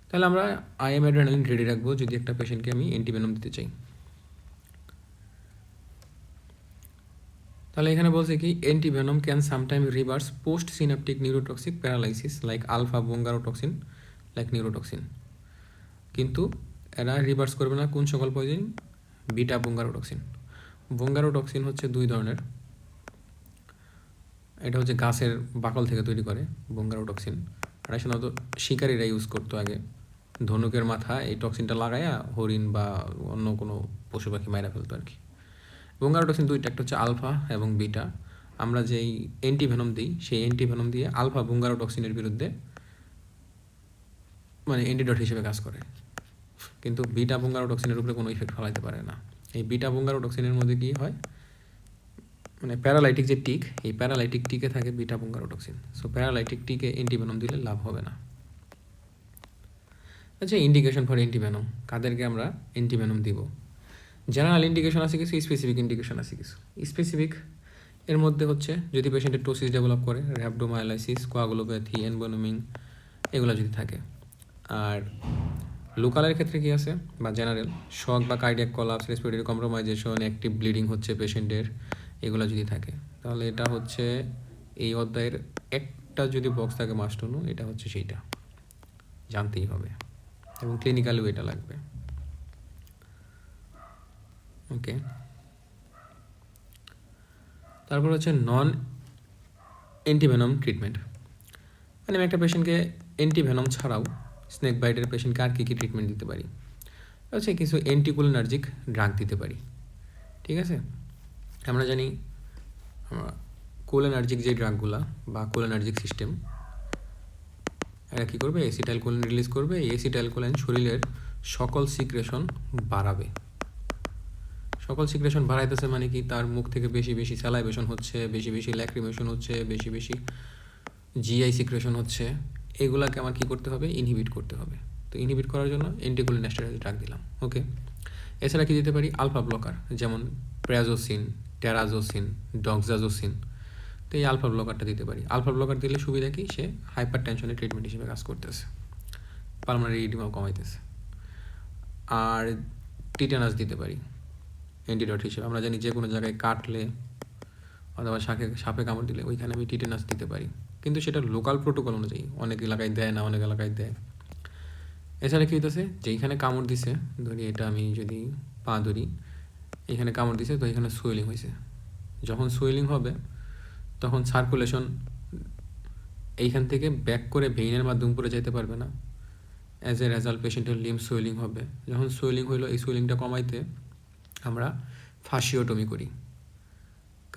তাহলে আমরা আইএম অ্যাড্রেনালিন রেডি রাখবো যদি একটা পেশেন্টকে আমি অ্যান্টিভেনম দিতে চাই। তাহলে এখানে বলছে কি, antivenom can sometime reverse post synaptic neurotoxic paralysis like alpha bungarotoxin like neurotoxin, কিন্তু এরা রিভার্স করবে না কোন সকল পয়জন, বিটা বুঙ্গারোটক্সিন। বুঙ্গারোটক্সিন হচ্ছে দুই ধরনের, এটা হচ্ছে গাছের বাকল থেকে তৈরি করে বুঙ্গারোটক্সিন, আর সাধারণত শিকারীরা ইউজ করতো আগে, ধনুকের মাথা এই টক্সিনটা লাগাইয়া হরিণ বা অন্য কোনো পশু পাখি মাইরা ফেলতো আর কি। বুঙ্গারোটক্সিন দুইটা, একটা হচ্ছে আলফা এবং বিটা। আমরা যেই অ্যান্টিভেনম দিই, সেই অ্যান্টিভেনম দিয়ে আলফা বুঙ্গারোটক্সিনের বিরুদ্ধে মানে অ্যান্টিডট হিসেবে কাজ করে, কিন্তু বিটা বুঙ্গারোটক্সিনের উপরে কোনো ইফেক্ট ফেলাইতে পারে না। এই বিটা বুঙ্গারোটক্সিনের মধ্যে কী হয়, মানে প্যারালাইটিক যে টিক, এই প্যারালাইটিক টিকে থাকে বিটা বুঙ্গারোটক্সিন। সো প্যারালাইটিক টিকে অ্যান্টিভেনম দিলে লাভ হবে না। আচ্ছা, ইন্ডিকেশন ফর অ্যান্টিভেনম, কাদেরকে আমরা অ্যান্টিভেনম দিব? জেনারেল ইন্ডিকেশন আছে কিছু, স্পেসিফিক ইন্ডিকেশন আছে কিছু। স্পেসিফিক এর মধ্যে হচ্ছে যদি পেশেন্টের টোসিস ডেভেলপ করে, র্যাবডোমায়ালাইসিস, কোয়াগুলোপ্যাথি, এনভেনমিং, এগুলো যদি থাকে। আর লোকালের ক্ষেত্রে কি আছে, বা জেনারেল শক বা cardiac collapse, respiratory compromisation, active bleeding হচ্ছে পেশেন্টের, এগুলো যদি থাকে, তাহলে এটা হচ্ছে এই অধ্যায়ের একটা যদি বক্স থাকে মাস্ট টু নো, এটা হচ্ছে সেইটা জানতেই হবে, এবং ক্লিনিক্যালিও এটা লাগবে। ওকে, তারপর হচ্ছে নন অ্যান্টিভেনম ট্রিটমেন্ট, মানে আমি একটা পেশেন্টকে অ্যান্টিভেনম ছাড়াও স্নেক বাইটের পেশেন্টকে আর কী কী ট্রিটমেন্ট দিতে পারি, হচ্ছে কিছু অ্যান্টিকোলিনার্জিক ড্রাগ দিতে পারি। ঠিক আছে, আমরা জানি কোলিনার্জিক যে ড্রাগগুলা বা কোলিনার্জিক সিস্টেম, এরা কী করবে, অ্যাসিটাইলকোলিন রিলিজ করবে। এই অ্যাসিটাইলকোলিন শরীরের সকল সিক্রেশন বাড়াবে। সকল সিক্রেশন বাড়াইতেছে মানে কি, তার মুখ থেকে বেশি বেশি স্যালাইভেশন হচ্ছে, বেশি বেশি ল্যাক্রিমেশন হচ্ছে, বেশি বেশি জিআই সিক্রেশন হচ্ছে। এগুলাকে আমার কী করতে হবে, ইনহিবিট করতে হবে। তো ইনহিবিট করার জন্য অ্যান্টিকোলিনাস্টেরয়েড ড্রাগ দিলাম। ওকে, এছাড়া কি দিতে পারি, আলফা ব্লকার, যেমন প্রাজোসিন, টেরাজোসিন, ডক্সাজোসিন। তো এই আলফা ব্লকারটা দিতে পারি। আলফা ব্লকার দিলে সুবিধা কি, সে হাইপার টেনশনের ট্রিটমেন্ট হিসেবে কাজ করতেছে, পালমোনারি ইডিমাও কমাইতেছে। আর টিটানাস দিতে পারি অ্যান্টিডট হিসেবে। আমরা জানি যে কোনো জায়গায় কাটলে অথবা সাপে কামড় দিলে ওইখানে আমি টিটানাস দিতে পারি, কিন্তু সেটা লোকাল প্রোটোকল অনুযায়ী, অনেক এলাকায় দেয় না, অনেক এলাকায় দেয়। এছাড়া কী হইতেছে, যেইখানে কামড় দিছে, ধরি এটা আমি যদি পা ধরি, এইখানে কামড় দিছে, তো এখানে সোয়েলিং হয়েছে। যখন সোয়েলিং হবে তখন সার্কুলেশন এইখান থেকে ব্যাক করে ভেইনের মাধ্যমে উপরে যেতে পারবে না। অ্যাজ এ রেজাল্ট পেশেন্টের লিম্ব সোয়েলিং হবে। যখন সোয়েলিং হইলো, এই সোয়েলিংটা কমাইতে আমরা ফাসিওটমি করি।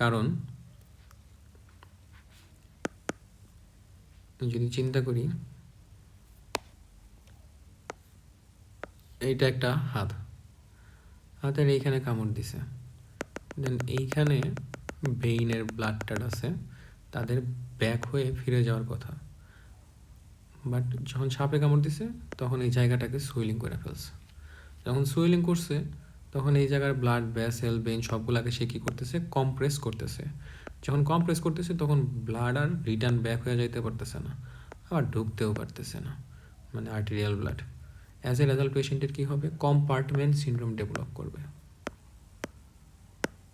কারণ যদি চিন্তা করি, এইটা একটা হাতের এইখানে কামড় দিছে, দেন এইখানে ভেইনের ব্লাডটা আছে, তাদের ব্যাক হয়ে ফিরে যাওয়ার কথা, বাট যখন সাপে কামড় দিছে তখন এই জায়গাটাকে সুইলিং করে ফেলছে। যখন সুইলিং করছে তখন এই জায়গার ব্লাড ভেসেল ভেইন সবগুলোকে সে কী করতেছে, কম্প্রেস করতেছে। যখন কম্প্রেস করতেছে তখন ব্লাড আর রিটার্ন ব্যাক হয়ে যাইতে পারতেছে না, আবার ঢুকতেও পারতেছে না, মানে arterial blood. As a result পেশেন্টের কী হবে, কম্পার্টমেন্ট সিনড্রোম ডেভেলপ করবে।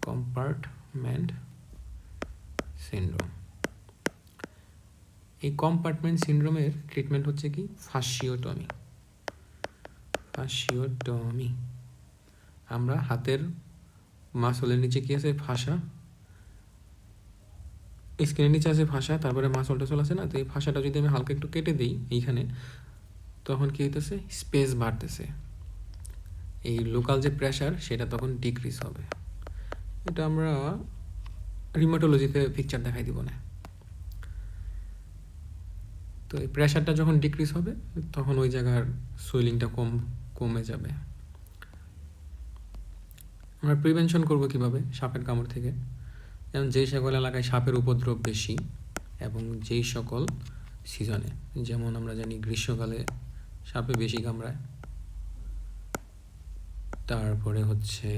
Compartment syndrome. এই কম্পার্টমেন্ট সিনড্রোমের ট্রিটমেন্ট হচ্ছে কি, ফাসিওটমি। আমরা হাতের মাসলের নিচে কি আছে, ফাসা, স্কিনের নিচে আছে ফাসা, তারপরে মাসলটা চলে আসে না, তো এই ফাসাটা যদি আমি হালকা একটু কেটে দিই এইখানে, তখন কী হইতেছে, স্পেস বাড়তেছে, এই লোকাল যে প্রেশার সেটা তখন ডিক্রিজ হবে। এটা আমরা রিমাটোলজিতে পিকচার দেখাই দিব না। তো এই প্রেশারটা যখন ডিক্রিজ হবে তখন ওই জায়গার সুইলিংটা কমে যাবে। আমরা প্রিভেনশন করব কিভাবে, সাপের কামড় থেকে। যেমন যেই সকল এলাকায় সাপের উপদ্রব বেশি এবং যেই সকল সিজনে, যেমন আমরা জানি গ্রীষ্মকালে সাপে বেশি কামড়ায়, তারপরে হচ্ছে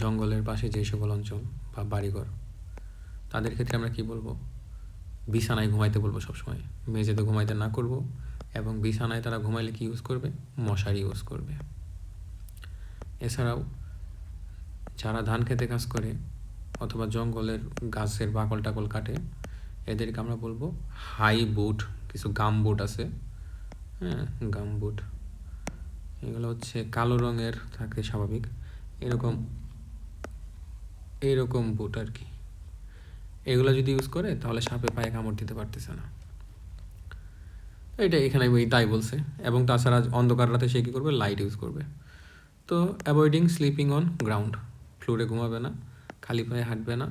জঙ্গলের পাশে যেই সকল অঞ্চল বা বাড়িঘর, তাদের ক্ষেত্রে আমরা কি বলবো, বিছানায় ঘুমাইতে বলবো সবসময়, মেঝেতে ঘুমাইতে না করব। এবং বিছানায় তারা ঘুমাইলে কি ইউজ করবে, মশারি ইউজ করবে। এছাড়াও যারা ধান খেতে কাজ করে অথবা জঙ্গলের গাছের বাকল টাকল কাটে, এদেরকে আমরা বলবো হাই বুট, কিছু গাম বুট আছে, হ্যাঁ গাম বুট, এগুলো হচ্ছে কালো রঙের থাকে স্বাভাবিক, এরকম বুট আর কি। এগুলো যদি ইউজ করে তাহলে সাপে পায়ে কামড় দিতে পারতেছে না। এটা এখানে তাই বলছে। এবং তাছাড়া অন্ধকার রাতে সে কী করবে, লাইট ইউজ করবে। তো অ্যাভয়েডিং স্লিপিং অন গ্রাউন্ড, ফ্লোরে ঘুমাবে না, খালি পায়ে হাঁটবে না,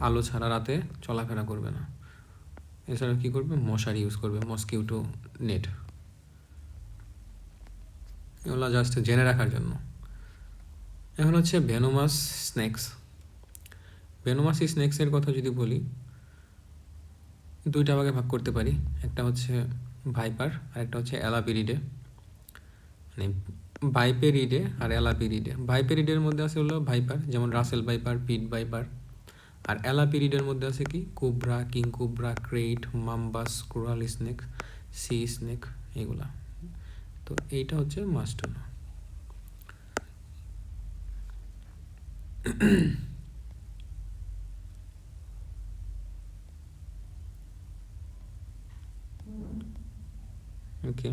আলো ছাড়া রাতে চলাফেরা করবে না। এছাড়া কী করবে, মশারি ইউজ করবে, মসকিউটো নেট। এগুলো জাস্ট জেনে রাখার জন্য। এখন হচ্ছে ভেনোমাস স্নেকস। ভেনোমাস স্নেকসের কথা যদি বলি, দুইটা ভাগে ভাগ করতে পারি, একটা হচ্ছে ভাইপার আর একটা হচ্ছে অ্যালাপিরিডে। মানে ভাইপেরিডে আর অ্যালাপিরিডে। ভাইপেরিডের মধ্যে আছে হলো ভাইপার, যেমন রাসেল ভাইপার, পিট ভাইপার। আর অ্যালাপিরিডের মধ্যে আছে কি, cobra, king cobra, krait, mambas, coral snake, sea snake, এগুলা। তো এইটা হচ্ছে মাস্টার। ওকে,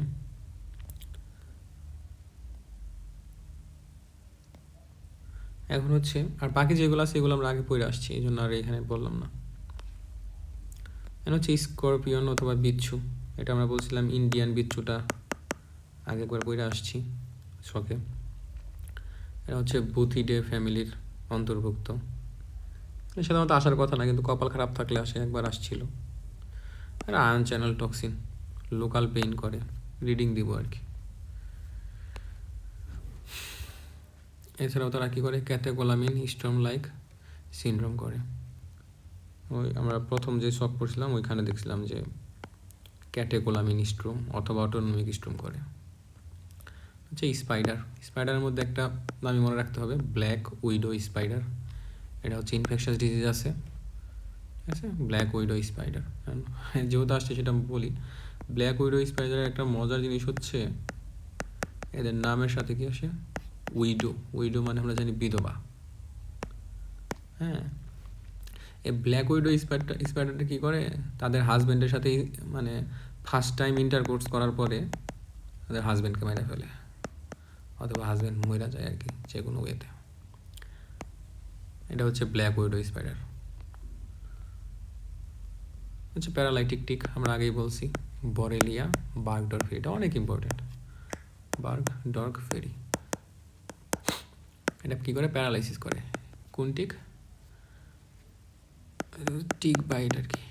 এখন হচ্ছে আর বাকি যেগুলো আছে এগুলো আমরা আগে পড়ে আসছি, এই জন্য আর এখানে বললাম না। এখন হচ্ছে স্করপিয়ন অথবা বিচ্ছু। এটা আমরা বলছিলাম ইন্ডিয়ান বিচ্ছুটা আগে একবার পড়ে আসছি শখে। এটা হচ্ছে বুথিডে ফ্যামিলির অন্তর্ভুক্ত। সাধারণত আসার কথা না, কিন্তু কপাল খারাপ থাকলে আসে, একবার আসছিল। আর ion channel toxin, local pain করে, রিডিং দিব আর কি। এছাড়াও তারা কী করে, ক্যাটেকোলামিন স্টর্ম লাইক সিনড্রোম করে। ওই আমরা প্রথম যে শখ পড়ছিলাম ওইখানে দেখছিলাম যে ক্যাটেকোলামিন স্ট্রোম অথবা অটোনমিক স্ট্রোম করে। আচ্ছা, স্পাইডারের মধ্যে একটা আমি মনে রাখতে হবে, ব্ল্যাক উইডো স্পাইডার। এটা হচ্ছে ইনফেকশাস ডিজিজ আছে, ঠিক আছে, ব্ল্যাক উইডো স্পাইডার। যেহেতু আসছে সেটা বলি, ব্ল্যাক উইডো স্পাইডারের একটা মজার জিনিস হচ্ছে এদের নামের সাথে কি আসে, উইডো মানে আমরা জানি বিধবা। হ্যাঁ, এই ব্ল্যাক উইডো স্পাইডারটা কী করে, তাদের হাজব্যান্ডের সাথে মানে ফার্স্ট টাইম ইন্টারকোর্স করার পরে তাদের হাজব্যান্ডকে মেরে ফেলে, অথবা হাজব্যান্ড মরে যায় আর কি, যে কোনো ওয়েতে। এটা হচ্ছে ব্ল্যাক উইডো স্পাইডার। হচ্ছে প্যারালাইটিক টিক, আমরা আগেই বলছি, বরেলিয়া বার্গডর্ফেরি, এটা অনেক ইম্পর্টেন্ট, বার্গডর্ফেরি। এটা কী করে, প্যারালাইসিস করে। কোন টিক? টিক বাইট আর কি,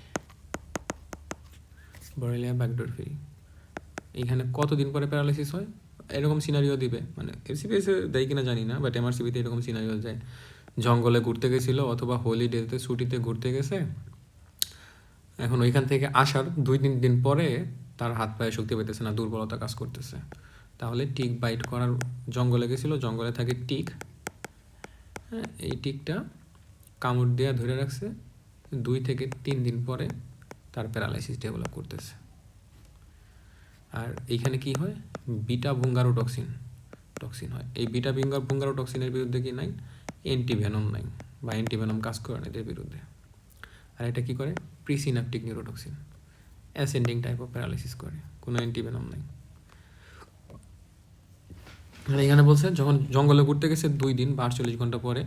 বরেলিয়া বার্গডর্ফেরি। এইখানে কতদিন পরে প্যারালাইসিস হয় এরকম সিনারিও দিবে, মানে এফসিপিএসে দেয় কিনা জানি না, বাট এমআরসিপিতে এরকম সিনারিও যায়, জঙ্গলে ঘুরতে গেছিলো অথবা হলিডেতে ছুটিতে ঘুরতে গেছে, এখন ওইখান থেকে আসার 2-3 দিন পরে তার হাত পায়ে শক্তি পেতেছে না, দুর্বলতা কাজ করতেছে, তাহলে টিক বাইট করার, জঙ্গলে গেছিলো, জঙ্গলে থাকে টিক, হ্যাঁ, এই টিকটা কামড় দেওয়া ধরে রাখছে, 2 থেকে 3 দিন পরে তার প্যারালাইসিস ডেভেলপ করতেছে। আর এইখানে কি হয়, বিটা টক্সিন হয়। এই বিটা টক্সিনের বিরুদ্ধে কি নাই, অ্যান্টিভেনম নাই, বা অ্যান্টিভেনম কাজ করে না এদের বিরুদ্ধে। আর এটা কি করে, presynaptic neurotoxin, ascending type of paralysis করে, কোনো অ্যান্টিভেনম নাই। আর এখানে বলছে যখন জঙ্গলে ঘুরতে গেছে 2 দিন বা 48 ঘন্টা পরে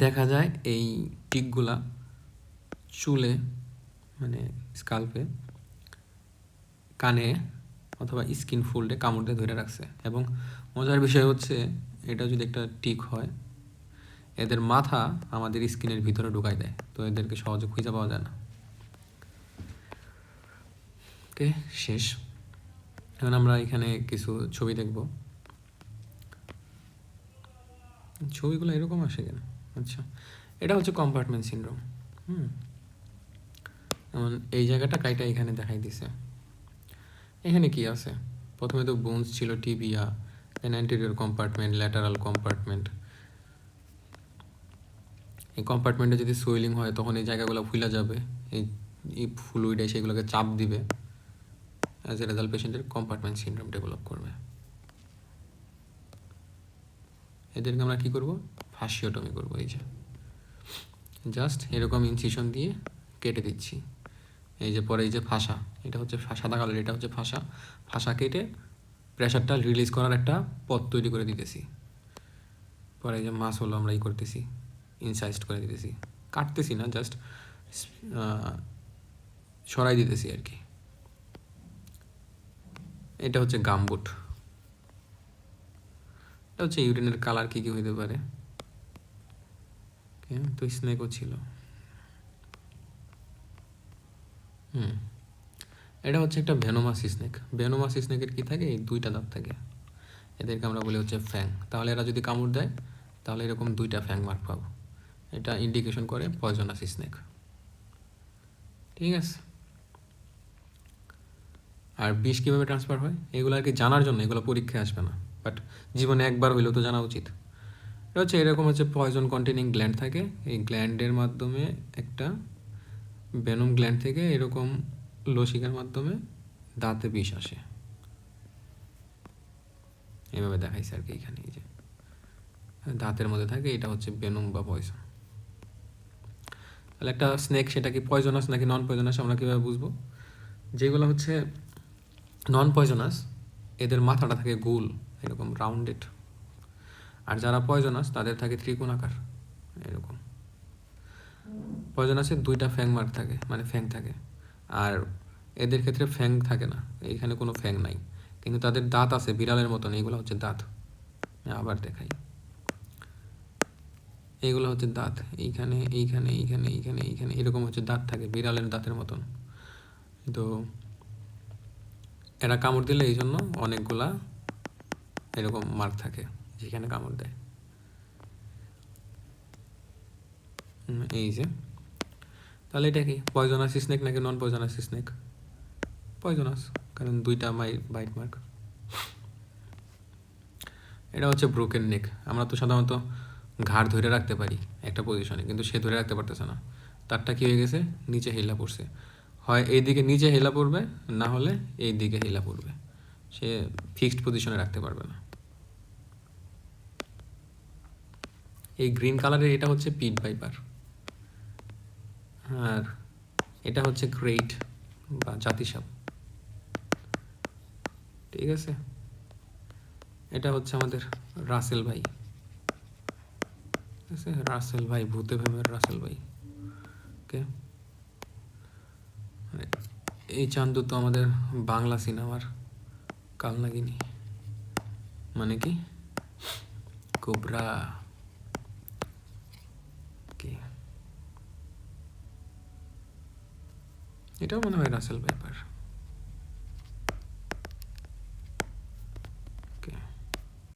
দেখা যায় এই টিকগুলা চুলে, মানে স্কাল্পে, কানে অথবা স্কিন ফোল্ডে কামড় দিয়ে ধরে রাখছে। এবং মজার বিষয় হচ্ছে, এটা যদি একটা টিক হয়, এদের মাথা আমাদের স্কিনের ভিতরে ঢুকাই দেয়, তো এদেরকে সহজে খুঁজে পাওয়া যায় না। ওকে, শেষ। এখন আমরা এখানে কিছু ছবি দেখব, ছবিগুলো এরকম আসে কেন? আচ্ছা, এটা হচ্ছে কম্পার্টমেন্ট সিনড্রোম। যেমন এই জায়গাটা কাইটা এখানে দেখাই দিছে। এখানে কি আছে, প্রথমে তো বোনস ছিল, টিবিয়া, দেন অ্যান্টেরিয়র কম্পার্টমেন্ট, ল্যাটারাল কম্পার্টমেন্ট। এই কম্পার্টমেন্টে যদি সুইলিং হয় তখন এই জায়গাগুলো ফুলে যাবে, এই ফ্লুইডে সেগুলোকে চাপ দিবে, অ্যাজ এ রেজাল্ট পেশেন্টের কম্পার্টমেন্ট সিনড্রোম ডেভেলপ করবে। এদেরকে আমরা কী করবো, ফাসিওটমি করবো। এই যে জাস্ট এরকম ইনসিশন দিয়ে কেটে দিচ্ছি, এই যে পরে এই যে ফাঁসা, এটা হচ্ছে সাদা কালার, এটা হচ্ছে ফাঁসা কেটে প্রেশারটা রিলিজ করার একটা পথ তৈরি করে দিতেছি। পরে এই যে মাস হলো আমরা করতেছি, ইনসাইজড করে দিতেছি, কাটতেছি না, জাস্ট সরাই দিতেছি আর কি। এটা হচ্ছে গামবুট। এটা হচ্ছে ইউরিনের কালার কী কী হইতে পারে, তো স্নেকও ছিল। এটা হচ্ছে একটা ভেনোমাস স্নেকের কী থাকে, এই 2টা দাঁত থাকে, এদেরকে আমরা বলি হচ্ছে ফ্যাং। তাহলে এরা যদি কামড় দেয় তাহলে এরকম 2টা ফ্যাং মার্ক পাবো, এটা ইন্ডিকেশন করে পয়জনাস স্নেক। ঠিক আছে, আর বিষ কীভাবে ট্রান্সফার হয় এগুলো আর কি জানার জন্য, এগুলো পরীক্ষায় আসবে না, বাট জীবনে একবার হইলেও তো জানা উচিত। এটা হচ্ছে এরকম হচ্ছে পয়জন কন্টেনিং গ্ল্যান্ড থাকে, এই গ্ল্যান্ডের মাধ্যমে একটা ভেনম গ্ল্যান্ড থেকে এরকম লসিকার মাধ্যমে দাঁতে বিষ আসে, এইভাবে দেখাইছে আর কি। এখানে এই যে দাঁতের মধ্যে থাকে, এটা হচ্ছে ভেনম বা পয়জন। তাহলে একটা স্নেক সেটা কি পয়জনাস নাকি নন পয়জনাস আমরা কীভাবে বুঝবো? যেগুলো হচ্ছে নন পয়জনাস এদের মাথাটা থাকে গোল, এরকম রাউন্ডেড, আর যারা পয়জনাস তাদের থাকে ত্রিকোণাকার এরকম। পয়জনাসের 2টা ফ্যাং মার্ক থাকে, মানে ফ্যাং থাকে, আর এদের ক্ষেত্রে ফ্যাং থাকে না, এইখানে কোনো ফ্যাং নাই, কিন্তু তাদের দাঁত আছে বিড়ালের মতন, এইগুলো হচ্ছে দাঁত। আবার দেখাই, এইগুলো হচ্ছে দাঁত, এইখানে এইখানে এইখানে এইখানে এইখানে এরকম হচ্ছে দাঁত থাকে বিড়ালের দাঁতের মতন। তো এরা কামড় দিলে এই জন্য অনেকগুলা এরকম মার্ক থাকে যেখানে কামড় দেয়। এই যে, তাহলে এটা কি পয়জনাস স্নেক নাকি নন পয়জনাস স্নেক? পয়জনাস, কারণ দুইটা বাইট মার্ক। এটা হচ্ছে ব্রোকেন নেক। আমরা তো সাধারণত ঘাড় ধরে রাখতে পারি একটা পজিশনে, কিন্তু সে ধরে রাখতে পারতেছে না, তারটা কী হয়ে গেছে, নিচে হেলা পড়ছে। হয় এই দিকে নিচে হেলা পড়বে, না হলে এই দিকে হেলা পড়বে, সে ফিক্সড পজিশনে রাখতে পারবে না। এই গ্রিন কালারের এটা হচ্ছে পিট ভাইপার, আর এটা হচ্ছে গ্রেট বা জাতিসাপ। ঠিক আছে, এটা হচ্ছে আমাদের রাসেল ভাই। ঠিক আছে, রাসেল ভাই, ভূতে ভেমের রাসেল ভাই। ওকে, এই চান্দু তো আমাদের বাংলা সিনেমার কালনাগিনী, মানে কি কোবরা। কি এটাও মনে হয় রাসেল ভাইপার।